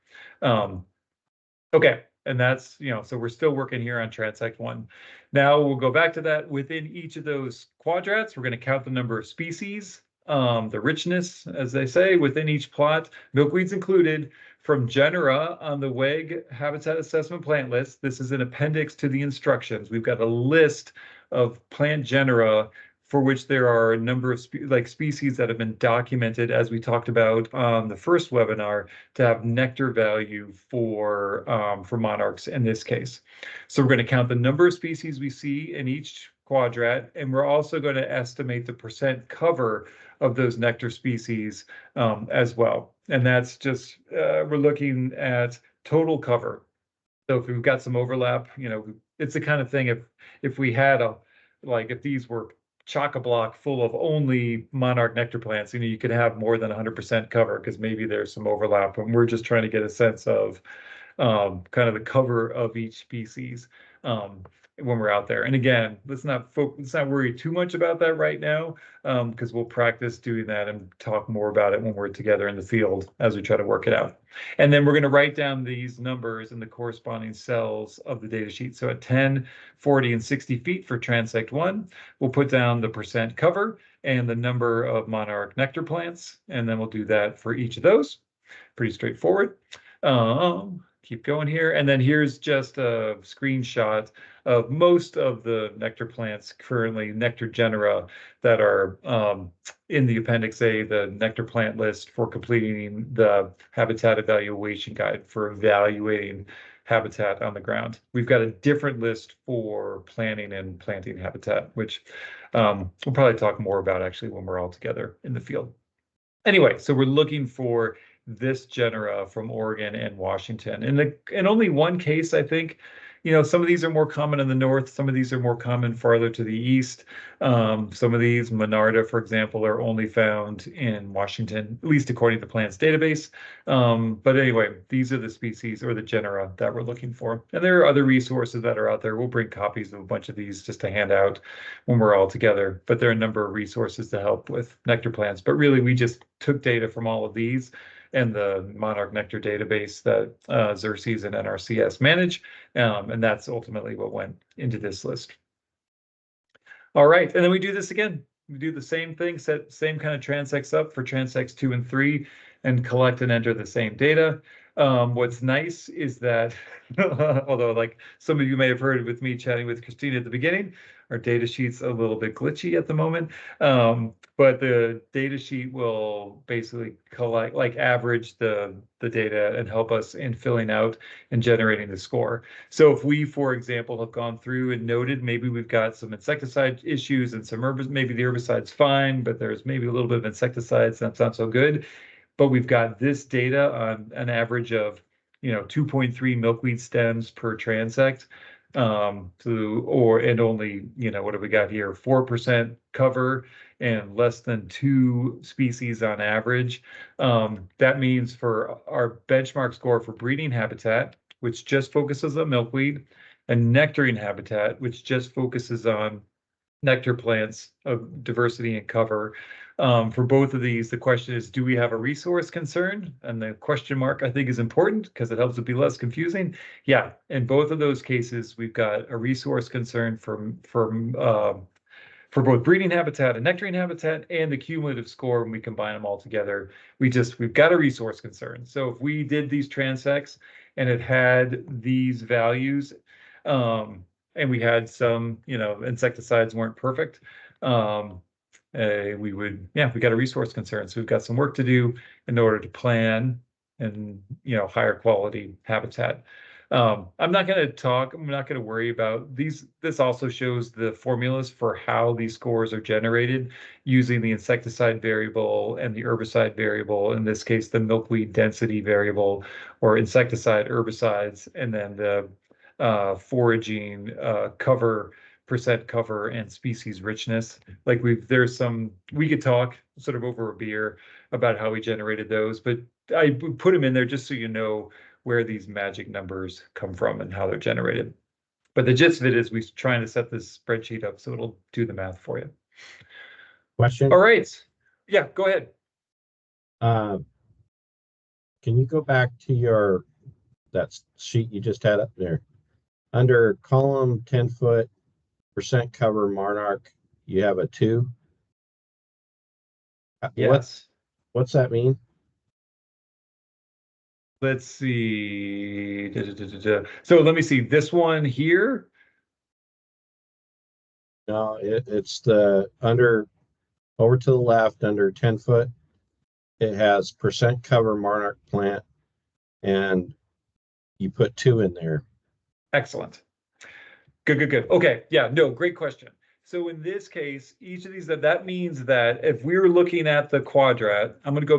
Okay, and that's, so we're still working here on transect 1. Now we'll go back to that. Within each of those quadrats, we're going to count the number of species, the richness, as they say, within each plot, milkweeds included, from genera on the WHEG Habitat Assessment Plant List. This is an appendix to the instructions. We've got a list of plant genera for which there are a number of species that have been documented, as we talked about on the first webinar, to have nectar value for monarchs in this case. So we're going to count the number of species we see in each quadrat, and we're also going to estimate the percent cover of those nectar species as well. And that's just, we're looking at total cover. So if we've got some overlap, it's the kind of thing, if we had if these were chock-a-block full of only monarch nectar plants, you could have more than 100% cover, because maybe there's some overlap, and we're just trying to get a sense of kind of the cover of each species when we're out there. And again, let's not worry too much about that right now, because we'll practice doing that and talk more about it when we're together in the field as we try to work it out. And then we're going to write down these numbers in the corresponding cells of the data sheet. So at 10, 40, and 60 feet for transect 1, we'll put down the percent cover and the number of monarch nectar plants, and then we'll do that for each of those. Pretty straightforward. Keep going here. And then here's just a screenshot of most of the nectar plants currently, nectar genera, that are in the Appendix A, the nectar plant list for completing the habitat evaluation guide for evaluating habitat on the ground. We've got a different list for planning and planting habitat, which we'll probably talk more about actually when we're all together in the field. Anyway, so we're looking for this genera from Oregon and Washington. In only one case, I think, some of these are more common in the north, some of these are more common farther to the east. Some of these, Monarda, for example, are only found in Washington, at least according to the plants database. But anyway, these are the species or the genera that we're looking for. And there are other resources that are out there. We'll bring copies of a bunch of these just to hand out when we're all together. But there are a number of resources to help with nectar plants. But really, we just took data from all of these and the Monarch Nectar database that Xerces and NRCS manage, and that's ultimately what went into this list. All right, and then we do this again. We do the same thing, set same kind of transects up for transects 2 and 3, and collect and enter the same data. What's nice is that, although like some of you may have heard with me chatting with Christina at the beginning, our data sheet's a little bit glitchy at the moment, but the data sheet will basically collect, like average the data and help us in filling out and generating the score. So if we, for example, have gone through and noted maybe we've got some insecticide issues and some maybe the herbicide's fine, but there's maybe a little bit of insecticides that's not so good. But we've got this data on an average of 2.3 milkweed stems per transect, and only what have we got here, 4% cover and less than 2 species on average. That means for our benchmark score for breeding habitat, which just focuses on milkweed, and nectaring habitat, which just focuses on nectar plants of diversity and cover. For both of these, the question is, do we have a resource concern? And the question mark, I think, is important because it helps it be less confusing. Yeah, in both of those cases, we've got a resource concern for both breeding habitat and nectaring habitat, and the cumulative score when we combine them all together. We've got a resource concern. So if we did these transects and it had these values, and we had some, insecticides weren't perfect, we got a resource concern. So we've got some work to do in order to plan and, higher quality habitat. I'm not going to worry about these. This also shows the formulas for how these scores are generated using the insecticide variable and the herbicide variable, in this case, the milkweed density variable, or insecticide, herbicides, and then the foraging cover, percent cover, and species richness. Like we could talk sort of over a beer about how we generated those, but I put them in there just so you know where these magic numbers come from and how they're generated. But the gist of it is we're trying to set this spreadsheet up so it'll do the math for you. Question? All right. Yeah, go ahead. Can you go back to that sheet you just had up there? Under column 10-foot percent cover Monarch, you have a 2. Yes. What's that mean? Let's see. So let me see this one here. No, it's the over to the left under 10 foot. It has percent cover Monarch plant, and you put 2 in there. Excellent. Good. Okay. Yeah, no, great question. So in this case, each of these, that means that if we were looking at the quadrat, I'm going to go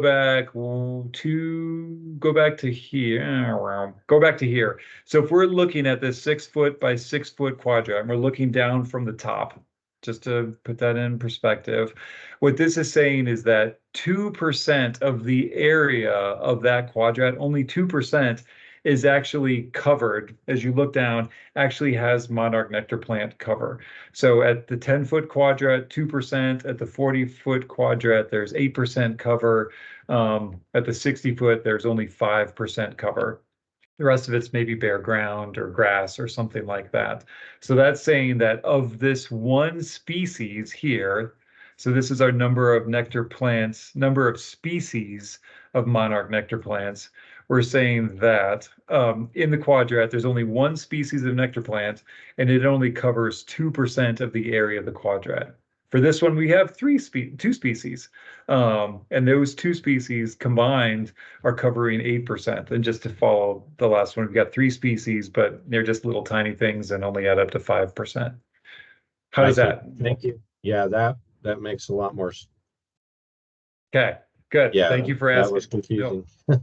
back to here. So if we're looking at this 6 foot by 6 foot quadrat, and we're looking down from the top, just to put that in perspective, what this is saying is that 2% of the area of that quadrat, only 2%, is actually covered, as you look down, actually has monarch nectar plant cover. So at the 10-foot quadrat, 2%, at the 40-foot quadrat, there's 8% cover. At the 60-foot, there's only 5% cover. The rest of it's maybe bare ground or grass or something like that. So that's saying that of this one species here, so this is our number of nectar plants, number of species of monarch nectar plants. We're saying that in the quadrat, there's only one species of nectar plant, and it only covers 2% of the area of the quadrat. For this one, we have two species, and those two species combined are covering 8%. And just to follow the last one, we've got 3 species, but they're just little tiny things and only add up to 5%. How does that? Thank you. Yeah, that makes a lot more. Okay, good. Yeah, Thank you for asking. That was confusing. No.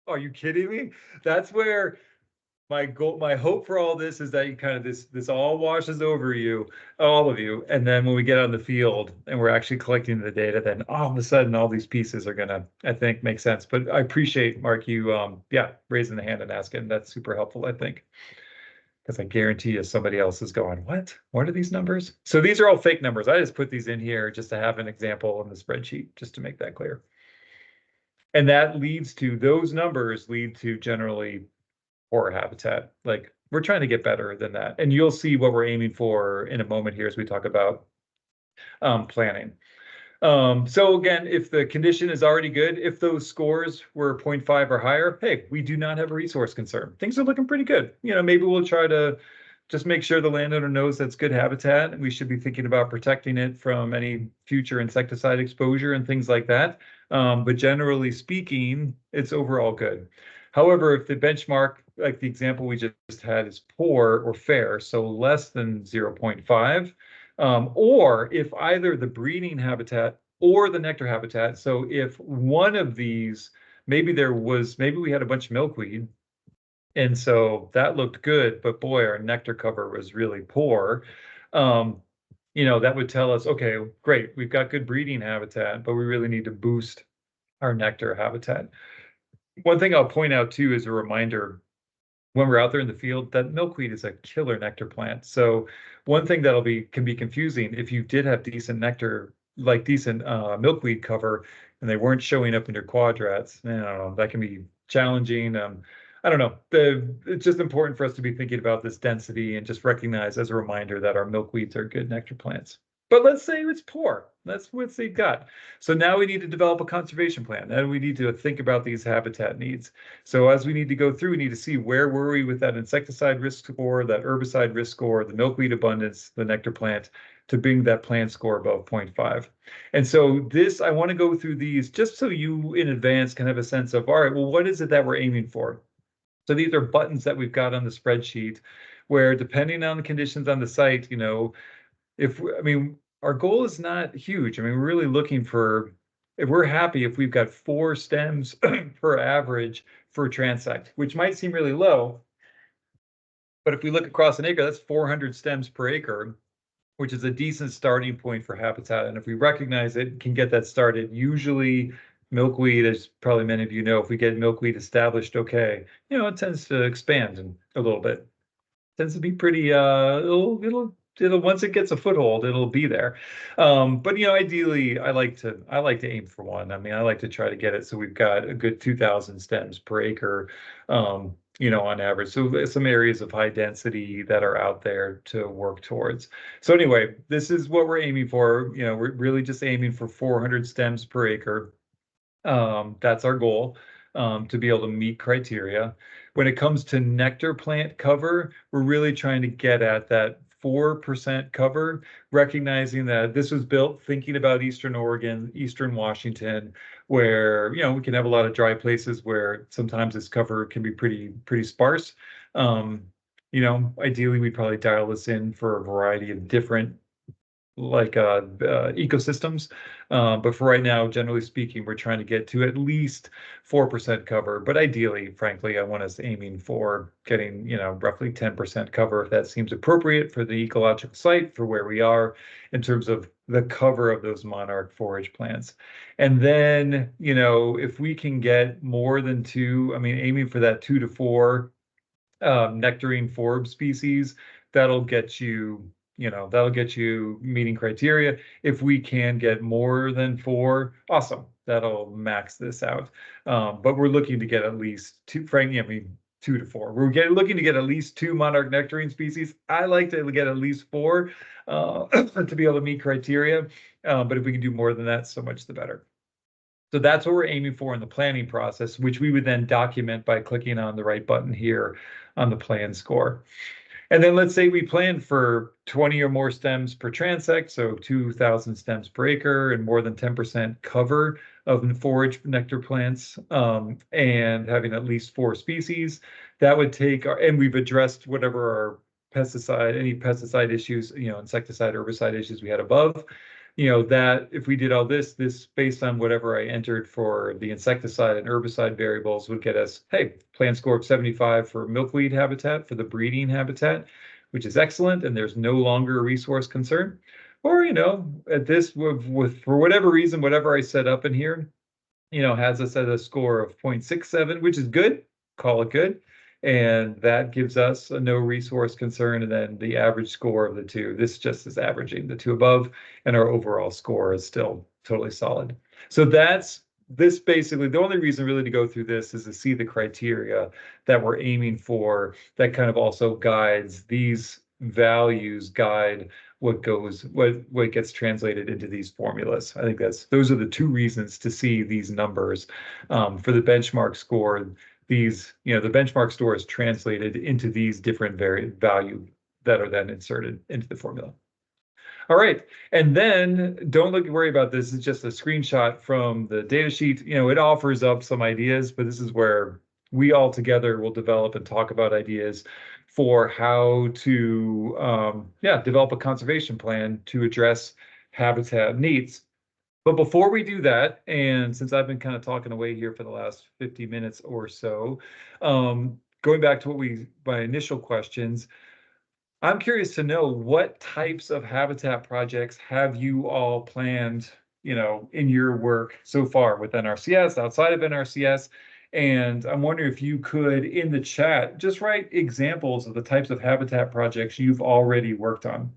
Are you kidding me? That's where my goal, my hope for all this is that you kind of this all washes over you, all of you, and then when we get on the field and we're actually collecting the data, then all of a sudden all these pieces are gonna, I think, make sense. But I appreciate, Mark, you raising the hand and asking. That's super helpful, I think, because I guarantee you somebody else is going, what are these numbers? So these are all fake numbers. I just put these in here just to have an example in the spreadsheet, just to make that clear. And that leads to, those numbers lead to generally poor habitat. Like, we're trying to get better than that. And you'll see what we're aiming for in a moment here as we talk about planning. So again, if the condition is already good, if those scores were 0.5 or higher, hey, we do not have a resource concern. Things are looking pretty good. Maybe we'll try to just make sure the landowner knows that's good habitat, and we should be thinking about protecting it from any future insecticide exposure and things like that. But generally speaking, it's overall good. However, if the benchmark, like the example we just had, is poor or fair, so less than 0.5, or if either the breeding habitat or the nectar habitat, so if one of these, maybe we had a bunch of milkweed, and so that looked good, but boy, our nectar cover was really poor. That would tell us, okay, great, we've got good breeding habitat, but we really need to boost our nectar habitat. One thing I'll point out too is a reminder, when we're out there in the field, that milkweed is a killer nectar plant. So one thing can be confusing, if you did have decent nectar, like decent milkweed cover, and they weren't showing up in your quadrats, I don't know, that can be challenging. I don't know. It's just important for us to be thinking about this density and just recognize as a reminder that our milkweeds are good nectar plants. But let's say it's poor. That's what they've got. So now we need to develop a conservation plan, and we need to think about these habitat needs. So as we need to go through, we need to see where were we with that insecticide risk score, that herbicide risk score, the milkweed abundance, the nectar plant, to bring that plant score above 0.5. And so I want to go through these just so you in advance can have a sense of, all right, well, what is it that we're aiming for? So these are buttons that we've got on the spreadsheet where, depending on the conditions on the site, our goal is not huge. We're really looking for, if we're happy if we've got 4 stems per average for transect, which might seem really low, but if we look across an acre, that's 400 stems per acre, which is a decent starting point for habitat. And if we recognize it, can get that started. Usually milkweed, as probably many of you know, if we get milkweed established, okay, it tends to expand a little bit. It tends to be pretty, it'll once it gets a foothold, it'll be there. But ideally, I like to aim for 1. I like to try to get it so we've got a good 2,000 stems per acre, on average. So some areas of high density that are out there to work towards. So anyway, this is what we're aiming for. We're really just aiming for 400 stems per acre. That's our goal, to be able to meet criteria. When it comes to nectar plant cover, we're really trying to get at that 4% cover, recognizing that this was built thinking about Eastern Oregon, Eastern Washington, where we can have a lot of dry places where sometimes this cover can be pretty sparse. Ideally, we'd probably dial this in for a variety of different ecosystems. But for right now, generally speaking, we're trying to get to at least 4% cover. But ideally, frankly, I want us aiming for getting, roughly 10% cover if that seems appropriate for the ecological site for where we are in terms of the cover of those monarch forage plants. And then, if we can get more than two, I mean, aiming for that 2 to 4 nectarine forb species, that'll get you, that'll get you meeting criteria. If we can get more than 4, awesome. That'll max this out. But we're looking to get at least 2, frankly, I mean, 2 to 4. We're looking to get at least 2 monarch nectarine species. I like to get at least 4 to be able to meet criteria. But if we can do more than that, so much the better. So that's what we're aiming for in the planning process, which we would then document by clicking on the right button here on the plan score. And then let's say we plan for 20 or more stems per transect, so 2,000 stems per acre and more than 10% cover of forage nectar plants, and having at least 4 species. That would take and we've addressed whatever our any pesticide issues, insecticide, herbicide issues we had above. That if we did all this based on whatever I entered for the insecticide and herbicide variables would get us, hey, plan score of 75 for milkweed habitat, for the breeding habitat, which is excellent, and there's no longer a resource concern. Or, at this, for whatever reason, whatever I set up in here, has us at a score of 0.67, which is good, call it good. And that gives us a no resource concern. And then the average score of the two, this just is averaging the two above, and our overall score is still totally solid. So this basically, the only reason really to go through this is to see the criteria that we're aiming for that kind of also guides these values, guide what gets translated into these formulas. I think those are the 2 reasons to see these numbers for the benchmark score. These, the benchmark score is translated into these different value that are then inserted into the formula. All right, and then don't worry about this. It's just a screenshot from the data sheet. It offers up some ideas, but this is where we all together will develop and talk about ideas for how to, develop a conservation plan to address habitat needs. But before we do that, and since I've been kind of talking away here for the last 50 minutes or so, going back to my initial questions, I'm curious to know what types of habitat projects have you all planned, in your work so far with NRCS, outside of NRCS? And I'm wondering if you could, in the chat, just write examples of the types of habitat projects you've already worked on.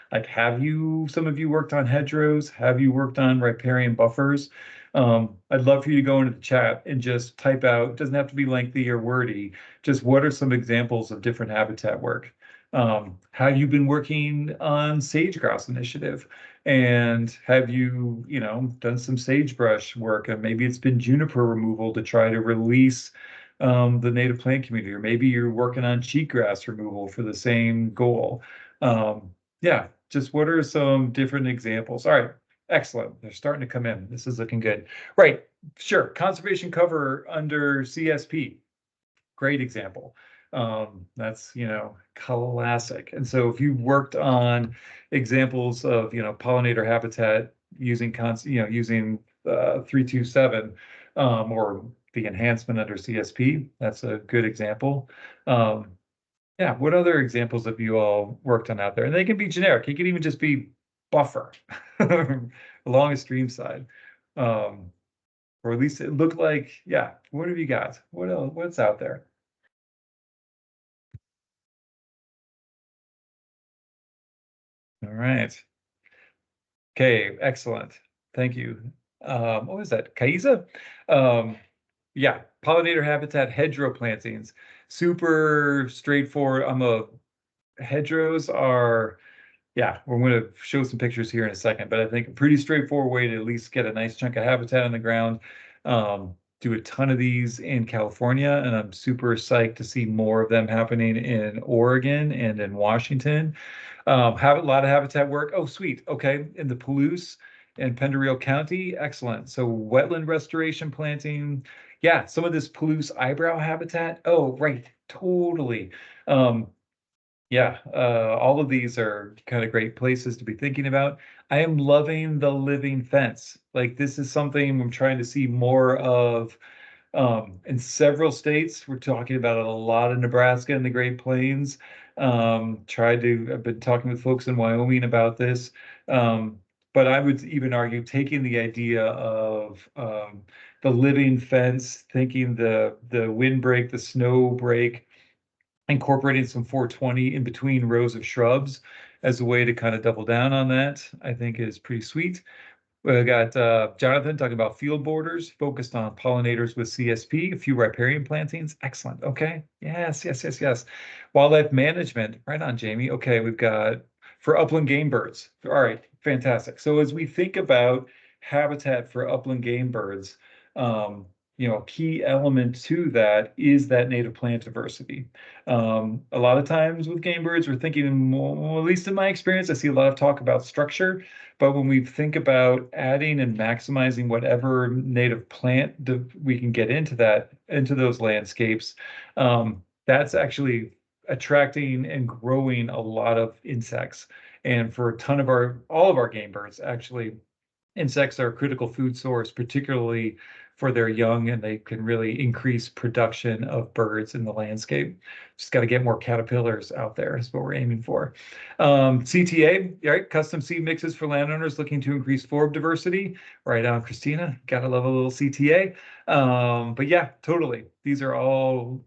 Like, some of you worked on hedgerows? Have you worked on riparian buffers? I'd love for you to go into the chat and just type out, it doesn't have to be lengthy or wordy, just what are some examples of different habitat work? Have you been working on sage-grouse initiative? And have you, done some sagebrush work? And maybe it's been juniper removal to try to release the native plant community, or maybe you're working on cheatgrass removal for the same goal. Yeah, just what are some different examples? All right, excellent. They're starting to come in. This is looking good. Right, sure. Conservation cover under CSP. Great example. That's, classic. And so if you've worked on examples of, pollinator habitat using, using 327, or the enhancement under CSP, that's a good example. Yeah, what other examples have you all worked on out there? And they can be generic. It can even just be buffer along a stream side. Or at least it looked like, yeah, what have you got? What else? What's out there? All right. Okay, excellent. Thank you. What was that? Kaiza? Yeah, pollinator habitat, hedgerow plantings. Super straightforward. Hedgerows are, yeah, we're going to show some pictures here in a second, but I think a pretty straightforward way to at least get a nice chunk of habitat on the ground. Do a ton of these in California, and I'm super psyched to see more of them happening in Oregon and in Washington. Have a lot of habitat work. Oh, sweet. Okay, in the Palouse and Pendereal County, excellent. So wetland restoration planting. Yeah, some of this Palouse eyebrow habitat. Oh, right, totally. Yeah, all of these are kind of great places to be thinking about. I am loving the living fence. Like this is something I'm trying to see more of in several states. We're talking about it a lot in Nebraska and the Great Plains. I've been talking with folks in Wyoming about this. But I would even argue taking the idea of the living fence, thinking the windbreak, the snow break, incorporating some 420 in between rows of shrubs as a way to kind of double down on that, I think is pretty sweet. We got Jonathan talking about field borders focused on pollinators with CSP, a few riparian plantings. Excellent. Okay. Yes, yes, yes, yes. Wildlife management. Right on, Jamie. Okay, we've got for upland game birds. All right, fantastic. So as we think about habitat for upland game birds, um, a key element to that is that native plant diversity. A lot of times with game birds, we're thinking more, at least in my experience, I see a lot of talk about structure. But when we think about adding and maximizing whatever native plant we can get into those landscapes, that's actually attracting and growing a lot of insects. And for a ton of all of our game birds, actually, insects are a critical food source, particularly for their young, and they can really increase production of birds in the landscape. Just got to get more caterpillars out there is what we're aiming for. CTA, right? Custom seed mixes for landowners looking to increase forb diversity. Right on, Christina. Gotta love a little CTA. But yeah, totally. These are all.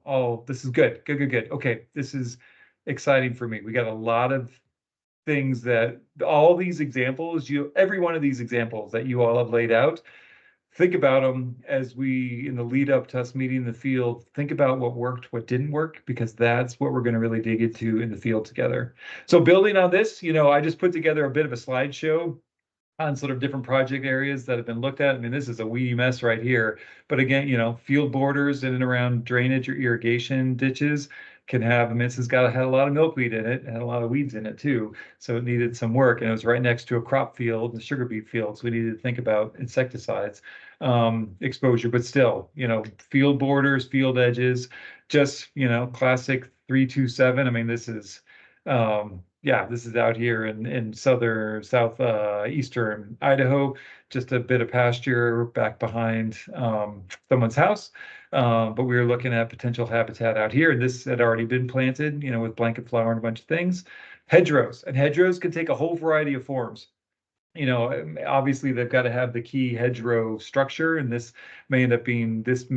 This is good. Good, good, good. Okay, this is exciting for me. We got a lot of things that all these examples, every one of these examples that you all have laid out, think about them as we, in the lead up to us meeting the field, think about what worked, what didn't work, because that's what we're going to really dig into in the field together. So building on this, I just put together a bit of a slideshow on sort of different project areas that have been looked at. I mean, this is a weedy mess right here. But again, field borders in and around drainage or irrigation ditches can have, I mean, this has had a lot of milkweed in it, and had a lot of weeds in it too. So it needed some work, and it was right next to a crop field, the sugar beet field. So we needed to think about insecticides exposure, but still, field borders, field edges, just, classic 327. I mean, this is yeah, this is out here in southeastern Idaho, just a bit of pasture back behind someone's house. But we were looking at potential habitat out here, and this had already been planted, with blanket flower and a bunch of things. Hedgerows, and hedgerows can take a whole variety of forms. Obviously they've got to have the key hedgerow structure, and this may end up being, this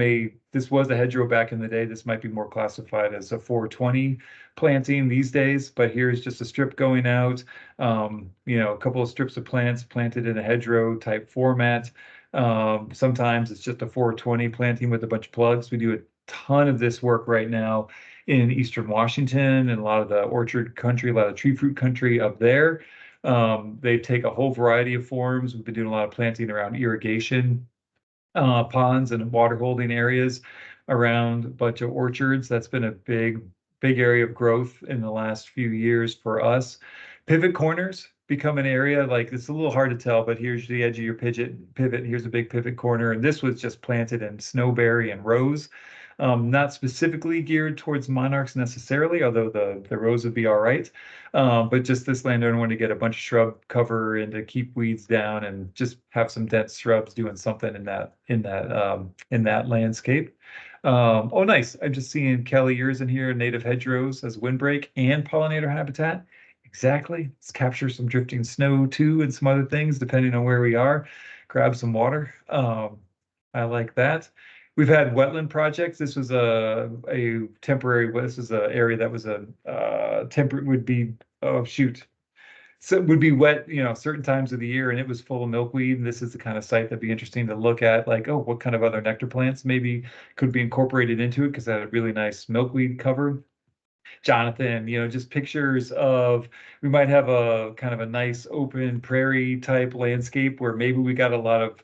was a hedgerow back in the day. This might be more classified as a 420 planting these days, but here's just a strip going out, a couple of strips of plants planted in a hedgerow type format. Sometimes it's just a 420 planting with a bunch of plugs. We do a ton of this work right now in Eastern Washington and a lot of the orchard country, a lot of tree fruit country up there. They take a whole variety of forms. We've been doing a lot of planting around irrigation ponds and water holding areas around a bunch of orchards. That's been a big area of growth in the last few years for us. Pivot corners become an area, like it's a little hard to tell, but here's the edge of your pivot. Here's a big pivot corner, and this was just planted in snowberry and rose. Not specifically geared towards monarchs necessarily, although the rose would be all right. But just this landowner wanted to get a bunch of shrub cover and to keep weeds down and just have some dense shrubs doing something in that landscape. Oh, nice. I'm just seeing Kelly, yours in here, native hedgerows as windbreak and pollinator habitat. Exactly. Let's capture some drifting snow too and some other things depending on where we are. Grab some water. I like that. We've had wetland projects. This was a temporary, this is an area that was a temporary, would be, oh shoot. So it would be wet, certain times of the year, and it was full of milkweed. And this is the kind of site that'd be interesting to look at, like, oh, what kind of other nectar plants maybe could be incorporated into it, because that had a really nice milkweed cover. Jonathan, just pictures of, we might have a kind of a nice open prairie type landscape where maybe we got a lot of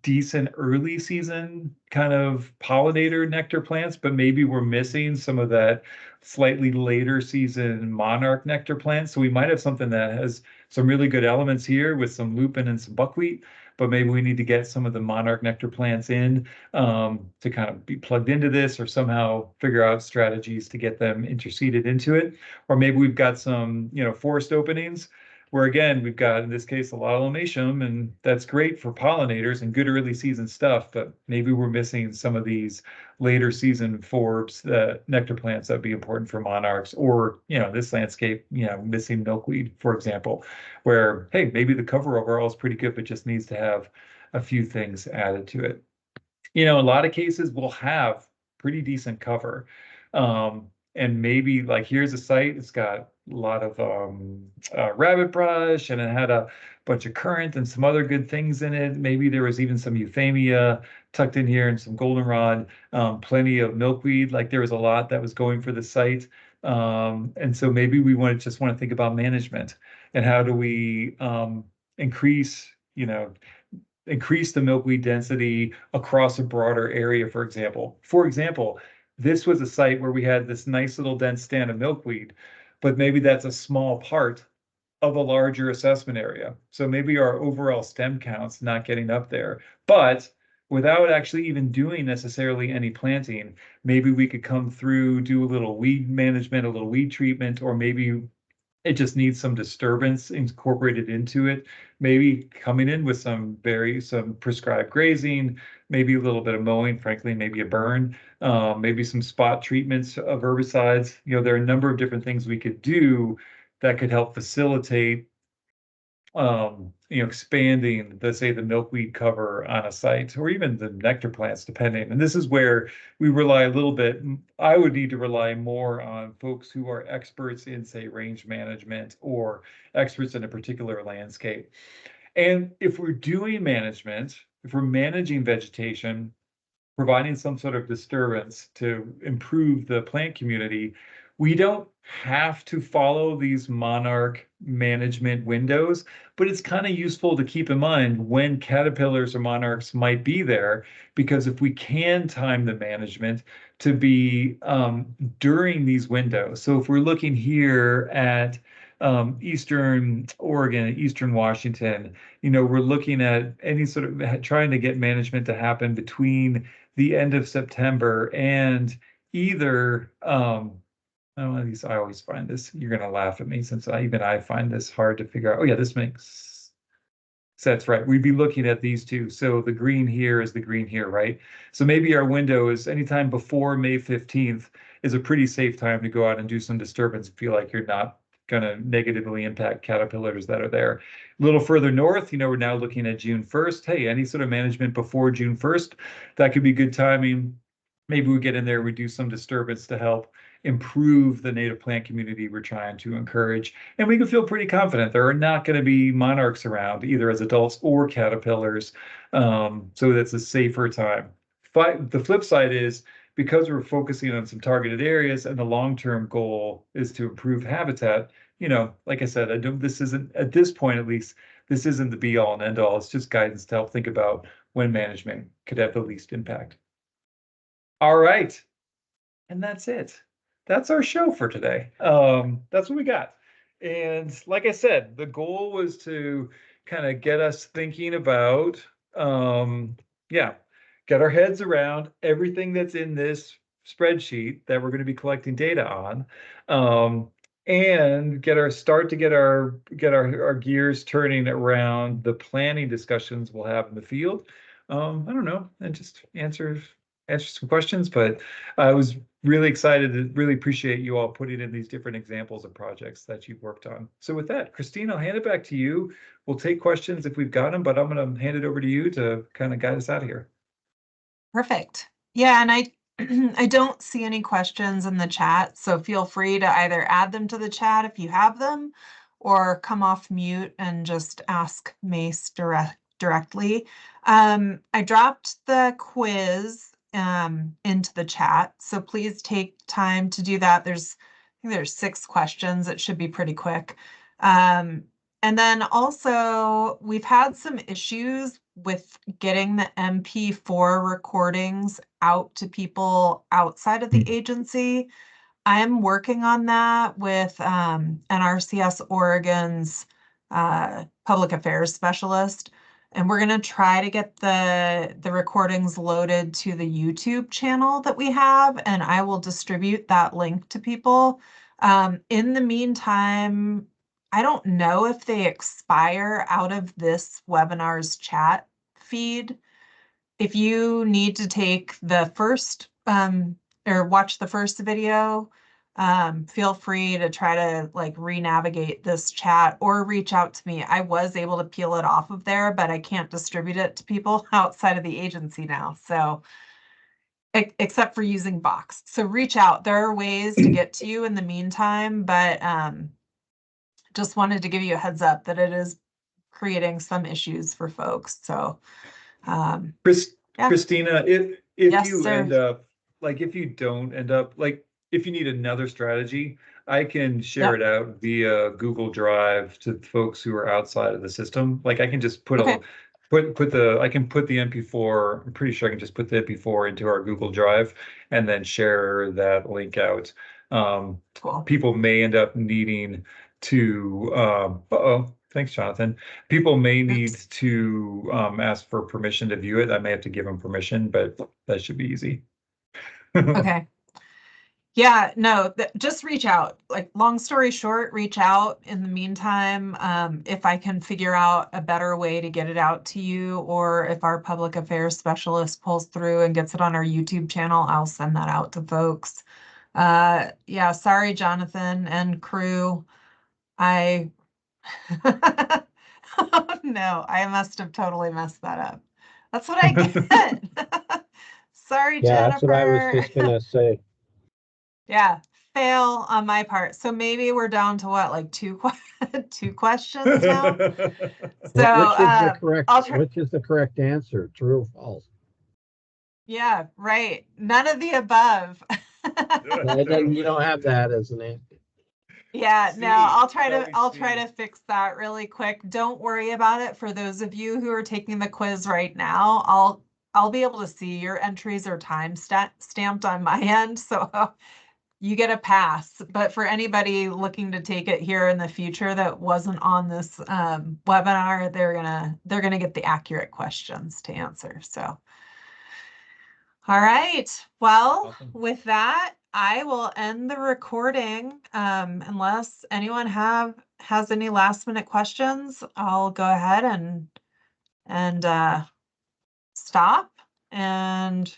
decent early season kind of pollinator nectar plants, but maybe we're missing some of that slightly later season monarch nectar plants. So we might have something that has some really good elements here with some lupin and some buckwheat, but maybe we need to get some of the monarch nectar plants in to kind of be plugged into this, or somehow figure out strategies to get them interseeded into it. Or maybe we've got some, forest openings where, again, we've got, in this case, a lot of lomatium, and that's great for pollinators and good early season stuff, but maybe we're missing some of these later season forbs, nectar plants that'd be important for monarchs, or, this landscape, missing milkweed, for example, where, hey, maybe the cover overall is pretty good, but just needs to have a few things added to it. In a lot of cases, we'll have pretty decent cover. And maybe, like, here's a site, it's got a lot of rabbit brush, and it had a bunch of currant and some other good things in it. Maybe there was even some euphemia tucked in here and some goldenrod, plenty of milkweed. Like, there was a lot that was going for the site. And so maybe we just want to think about management, and how do we increase, increase the milkweed density across a broader area, for example. For example, this was a site where we had this nice little dense stand of milkweed, but maybe that's a small part of a larger assessment area. So maybe our overall stem count's not getting up there, but without actually even doing necessarily any planting, maybe we could come through, do a little weed management, a little weed treatment, or maybe it just needs some disturbance incorporated into it. Maybe coming in with some prescribed grazing, maybe a little bit of mowing, frankly, maybe a burn, maybe some spot treatments of herbicides. There are a number of different things we could do that could help facilitate expanding the milkweed cover on a site, or even the nectar plants, depending. And this is where we rely a little bit. I would need to rely more on folks who are experts in, say, range management, or experts in a particular landscape. And if we're doing management, if we're managing vegetation, providing some sort of disturbance to improve the plant community, we don't have to follow these monarch management windows, but it's kind of useful to keep in mind when caterpillars or monarchs might be there, because if we can time the management to be during these windows. So if we're looking here at Eastern Oregon, Eastern Washington, we're looking at any sort of trying to get management to happen between the end of September and either I always find this, you're gonna laugh at me, since I find this hard to figure out. Oh yeah, this makes sense, right? We'd be looking at these two. So the green here is the green here, right? So maybe our window is anytime before May 15th is a pretty safe time to go out and do some disturbance, feel like you're not gonna negatively impact caterpillars that are there. A little further north, we're now looking at June 1st. Hey, any sort of management before June 1st, that could be good timing. Maybe we get in there, we do some disturbance to help improve the native plant community we're trying to encourage. And we can feel pretty confident there are not going to be monarchs around, either as adults or caterpillars. So that's a safer time. But the flip side is, because we're focusing on some targeted areas and the long-term goal is to improve habitat, like I said, this isn't, at this point at least, this isn't the be all and end all. It's just guidance to help think about when management could have the least impact. All right. And that's it. That's our show for today. That's what we got. And like I said, the goal was to kind of get us thinking about, get our heads around everything that's in this spreadsheet that we're going to be collecting data on, and get our gears turning around the planning discussions we'll have in the field. I don't know, and just answer some questions, but I was really excited to really appreciate you all putting in these different examples of projects that you've worked on. So with that, Christine, I'll hand it back to you. We'll take questions if we've got them, but I'm going to hand it over to you to kind of guide us out of here. Perfect. Yeah, and I don't see any questions in the chat, so feel free to either add them to the chat if you have them, or come off mute and just ask Mace directly. I dropped the quiz into the chat, so please take time to do that. I think there's 6 questions. It should be pretty quick. And And then also, we've had some issues with getting the MP4 recordings out to people outside of the agency. I am working on that with NRCS Oregon's public affairs specialist, and we're going to try to get the recordings loaded to the YouTube channel that we have, and I will distribute that link to people. In the meantime, I don't know if they expire out of this webinar's chat feed. If you need to take the first or watch the first video, feel free to try to like re-navigate this chat or reach out to me. I was able to peel it off of there, but I can't distribute it to people outside of the agency now. So except for using Box. So reach out. There are ways to get to you in the meantime, but just wanted to give you a heads up that it is creating some issues for folks. So yeah. Christina, if Yes, you sir. end up, like, if you don't end up, like, if you need another strategy, I can share Yep. it out via Google Drive to folks who are outside of the system. Like, I can just put Okay. I can put the MP4, I'm pretty sure I can just put the MP4 into our Google Drive and then share that link out. Cool. People may end up needing to, thanks, Jonathan. People may need to ask for permission to view it. I may have to give them permission, but that should be easy. Okay. Yeah, no, just reach out. Like, long story short, reach out. In the meantime, if I can figure out a better way to get it out to you, or if our public affairs specialist pulls through and gets it on our YouTube channel, I'll send that out to folks. Yeah, sorry, Jonathan and crew. I oh no, I must have totally messed that up. That's what I get. Sorry, Yeah, that's what I was Jennifer. just gonna say. Yeah, fail on my part. So maybe we're down to what, like two questions now? So Which is the correct, I'll try. which is the correct answer, true or false? Yeah, right. None of the above. Then you don't have that as an answer. Yeah, C, no, I'll try probably to fix that really quick. Don't worry about it. For those of you who are taking the quiz right now, I'll be able to see your entries are time stamped on my end, so you get a pass. But for anybody looking to take it here in the future that wasn't on this webinar, they're gonna get the accurate questions to answer. So, all right. Well, Awesome. with that, I will end the recording. Unless anyone has any last minute questions, I'll go ahead and stop and